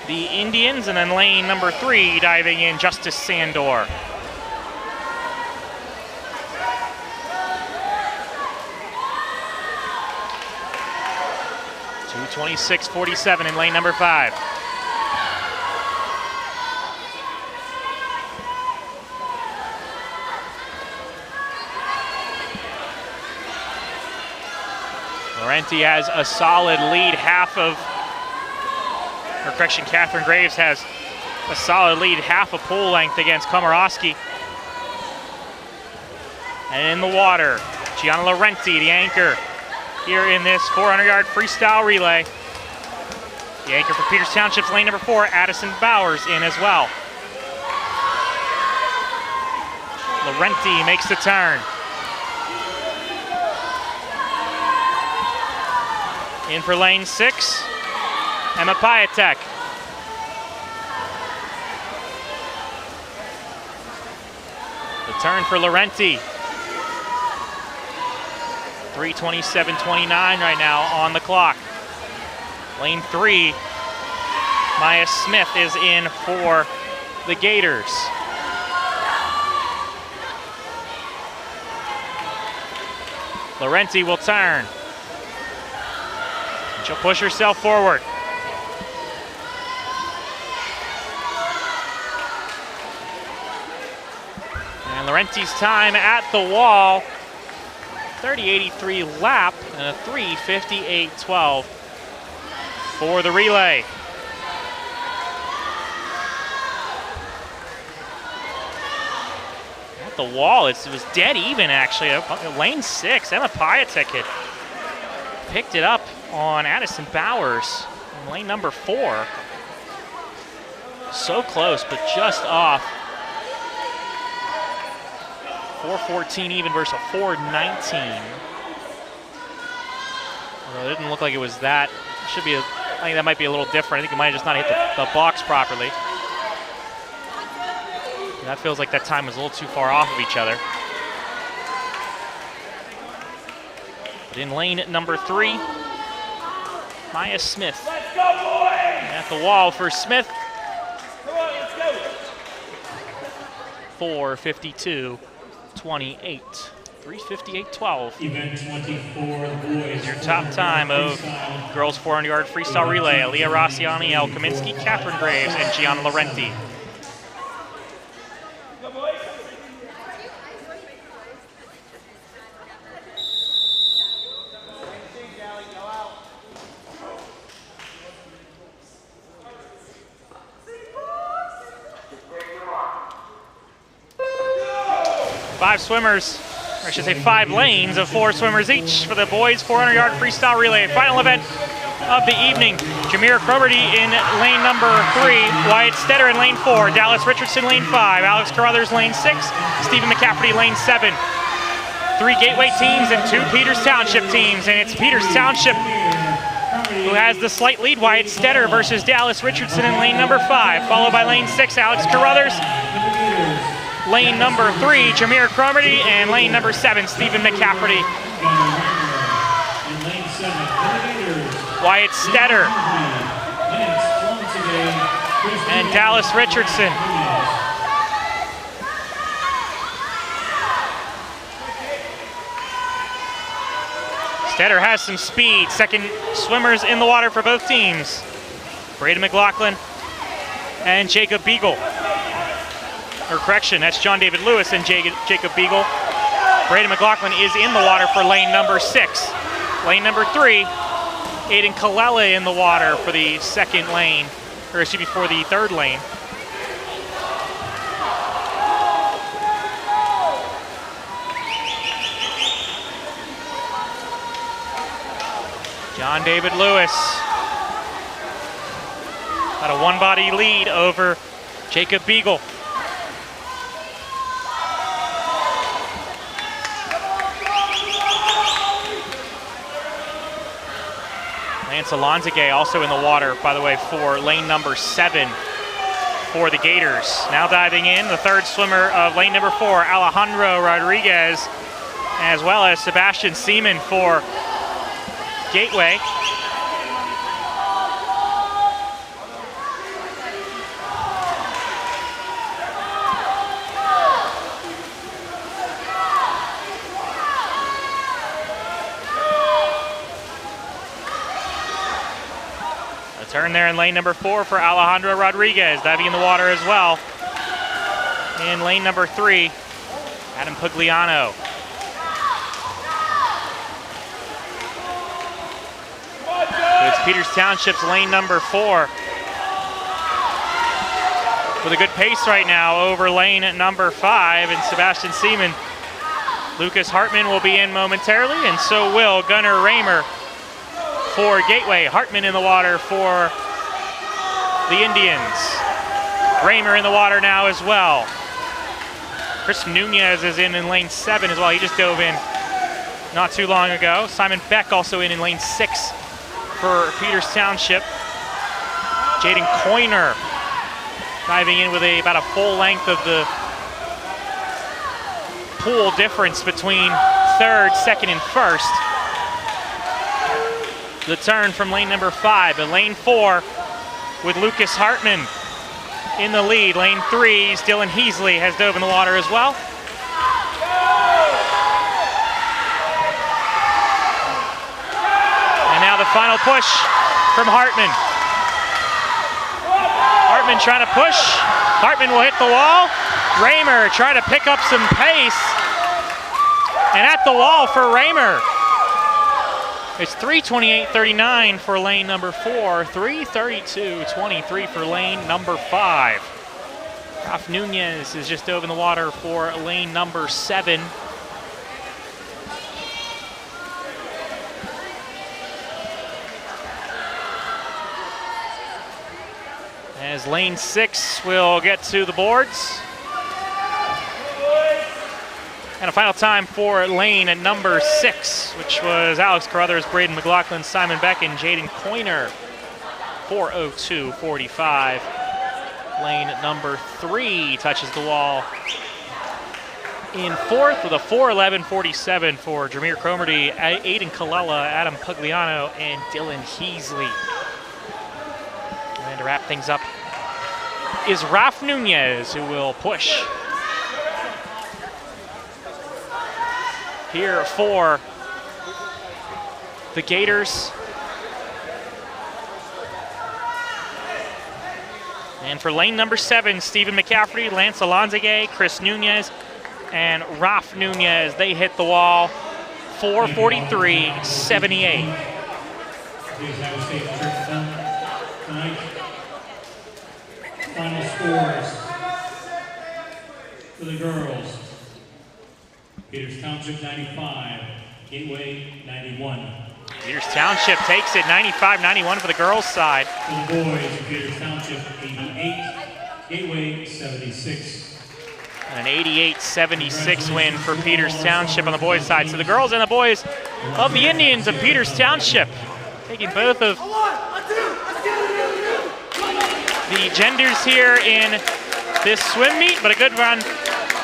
the Indians, and then lane number 3 diving in, Justice Sandor. .2:26.47 in lane number 5. Laurenti has a solid lead, Catherine Graves has a solid lead, half a pole length against Komorowski. And in the water, Gianna Laurenti, the anchor, here in this 400-yard freestyle relay. The anchor for Peters Township's lane number 4, Addison Bowers, in as well. Laurenti makes the turn. In for lane 6, Emma Piatek. The turn for Laurenti. 3:27.29 right now on the clock. Lane 3, Maya Smith is in for the Gators. Laurenti will turn. She'll push herself forward. And Laurenti's time at the wall 30.83 lap and a 3:58.12 for the relay. At the wall, it was dead even actually. Lane 6, Emma Piatek had picked it up on Addison Bowers in lane number 4. So close, but just off. 4:14 even versus a 4:19. Although it didn't look like it was that. It should be. I think that might be a little different. I think it might have just not hit the box properly. And that feels like that time was a little too far off of each other. But in lane number 3, Maya Smith. Let's go, boys! At the wall for Smith. Come on, let's go! 4:52.28. 3:58.12. Event 24, boys. Your top time of girls 400-yard freestyle relay: Aaliyah Rossiani, Elle Kaminsky, Catherine Graves, and Gianna Laurenti. Go, boys! 5 swimmers, or I should say 5 lanes of 4 swimmers each for the boys 400-yard freestyle relay. Final event of the evening. Jameer Croberty in lane number 3, Wyatt Stetter in lane 4, Dallas Richardson lane 5, Alex Carruthers lane 6, Stephen McCafferty lane 7. 3 Gateway teams and 2 Peters Township teams, and it's Peters Township who has the slight lead. Wyatt Stetter versus Dallas Richardson in lane number 5, followed by lane 6, Alex Carruthers. Lane number 3, Jameer Croberty, and lane number 7, Stephen McCafferty. Wyatt Stetter and Dallas Richardson. Stetter has some speed. Second swimmers in the water for both teams. Braden McLaughlin and Jacob Beagle. Or correction, that's John David Lewis and Jacob Beagle. Braden McLaughlin is in the water for lane number 6. Lane number 3, Aiden Kalele in the water for the second lane, or excuse me, for the third lane. John David Lewis got a one-body lead over Jacob Beagle. Lance Alonzagay also in the water, by the way, for lane number 7 for the Gators. Now diving in, the third swimmer of lane number 4, Alejandro Rodriguez, as well as Sebastian Seaman for Gateway. A turn there in lane number 4 for Alejandro Rodriguez, diving in the water as well. In lane number 3, Adam Pugliano. It's Peters Township's lane number 4. With a good pace right now over lane number 5, and Sebastian Seaman. Lucas Hartman will be in momentarily, and so will Gunnar Raymer for Gateway. Hartman in the water for the Indians. Raymer in the water now as well. Chris Nunez is in lane 7 as well. He just dove in not too long ago. Simon Beck also in lane 6 for Peters Township. Jaden Coyner diving in with about a full length of the pool difference between third, second, and first. The turn from lane number 5, but lane 4 with Lucas Hartman in the lead. Lane 3, Dylan Heasley has dove in the water as well. And now the final push from Hartman. Hartman trying to push. Hartman will hit the wall. Raymer trying to pick up some pace. And at the wall for Raymer. It's 3:28.39 for lane number 4, 3:32.23 for lane number 5. Ralph Nunez is just over the water for lane number 7. As lane 6 will get to the boards. And a final time for lane at number 6, which was Alex Carruthers, Braden McLaughlin, Simon Beck, and Jaden Coyner. 4:02.45. Lane at number 3 touches the wall in 4th with a 4:11.47 for Jameer Cromarty, Aiden Colella, Adam Pugliano, and Dylan Heasley. And to wrap things up is Ralph Nunez, who will push here for the Gators. And for lane number 7, Stephen McCafferty, Lance Alonzage, Chris Nunez, and Ralph Nunez. They hit the wall, 4:43.78. Please have a safe trip tonight. Final scores for the girls. Gators Township 95, Gateway 91. Gators Township takes it 95-91 for the girls' side. For the boys, Gators Township 88, Gateway 76. And an 88-76 win for Peters Township on the boys' side. So the girls and the boys of the Indians of Peters Township taking both of the genders here in this swim meet, but a good run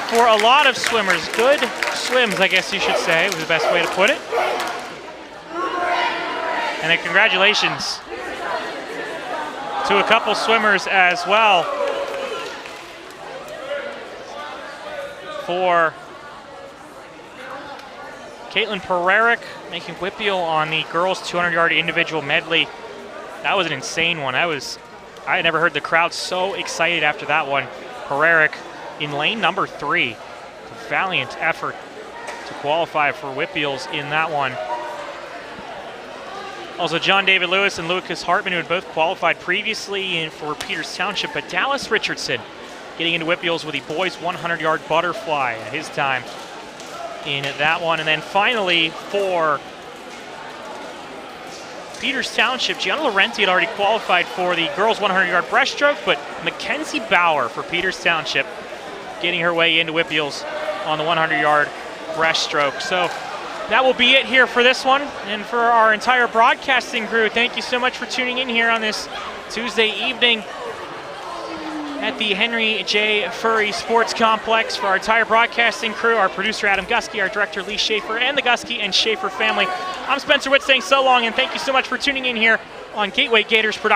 for a lot of swimmers. Good swims, I guess you should say, was the best way to put it. And then congratulations to a couple swimmers as well for Caitlin Pereirick making WPIAL on the girls 200-yard individual medley. That was an insane one. I had never heard the crowd so excited after that one. Pereirick in lane number 3. A valiant effort to qualify for WPIALs in that one. Also, John David Lewis and Lucas Hartman, who had both qualified previously for Peters Township, but Dallas Richardson getting into WPIALs with the boys 100-yard butterfly at his time in that one. And then finally for Peters Township, Gianna Laurenti had already qualified for the girls 100-yard breaststroke, but Mackenzie Bauer for Peters Township getting her way into WPIALs on the 100-yard breaststroke. So that will be it here for this one. And for our entire broadcasting crew, thank you so much for tuning in here on this Tuesday evening at the Henry J. Furry Sports Complex. For our entire broadcasting crew, our producer Adam Gusky, our director Lee Schaefer, and the Gusky and Schaefer family, I'm Spencer Witt saying so long, and thank you so much for tuning in here on Gateway Gators Productions.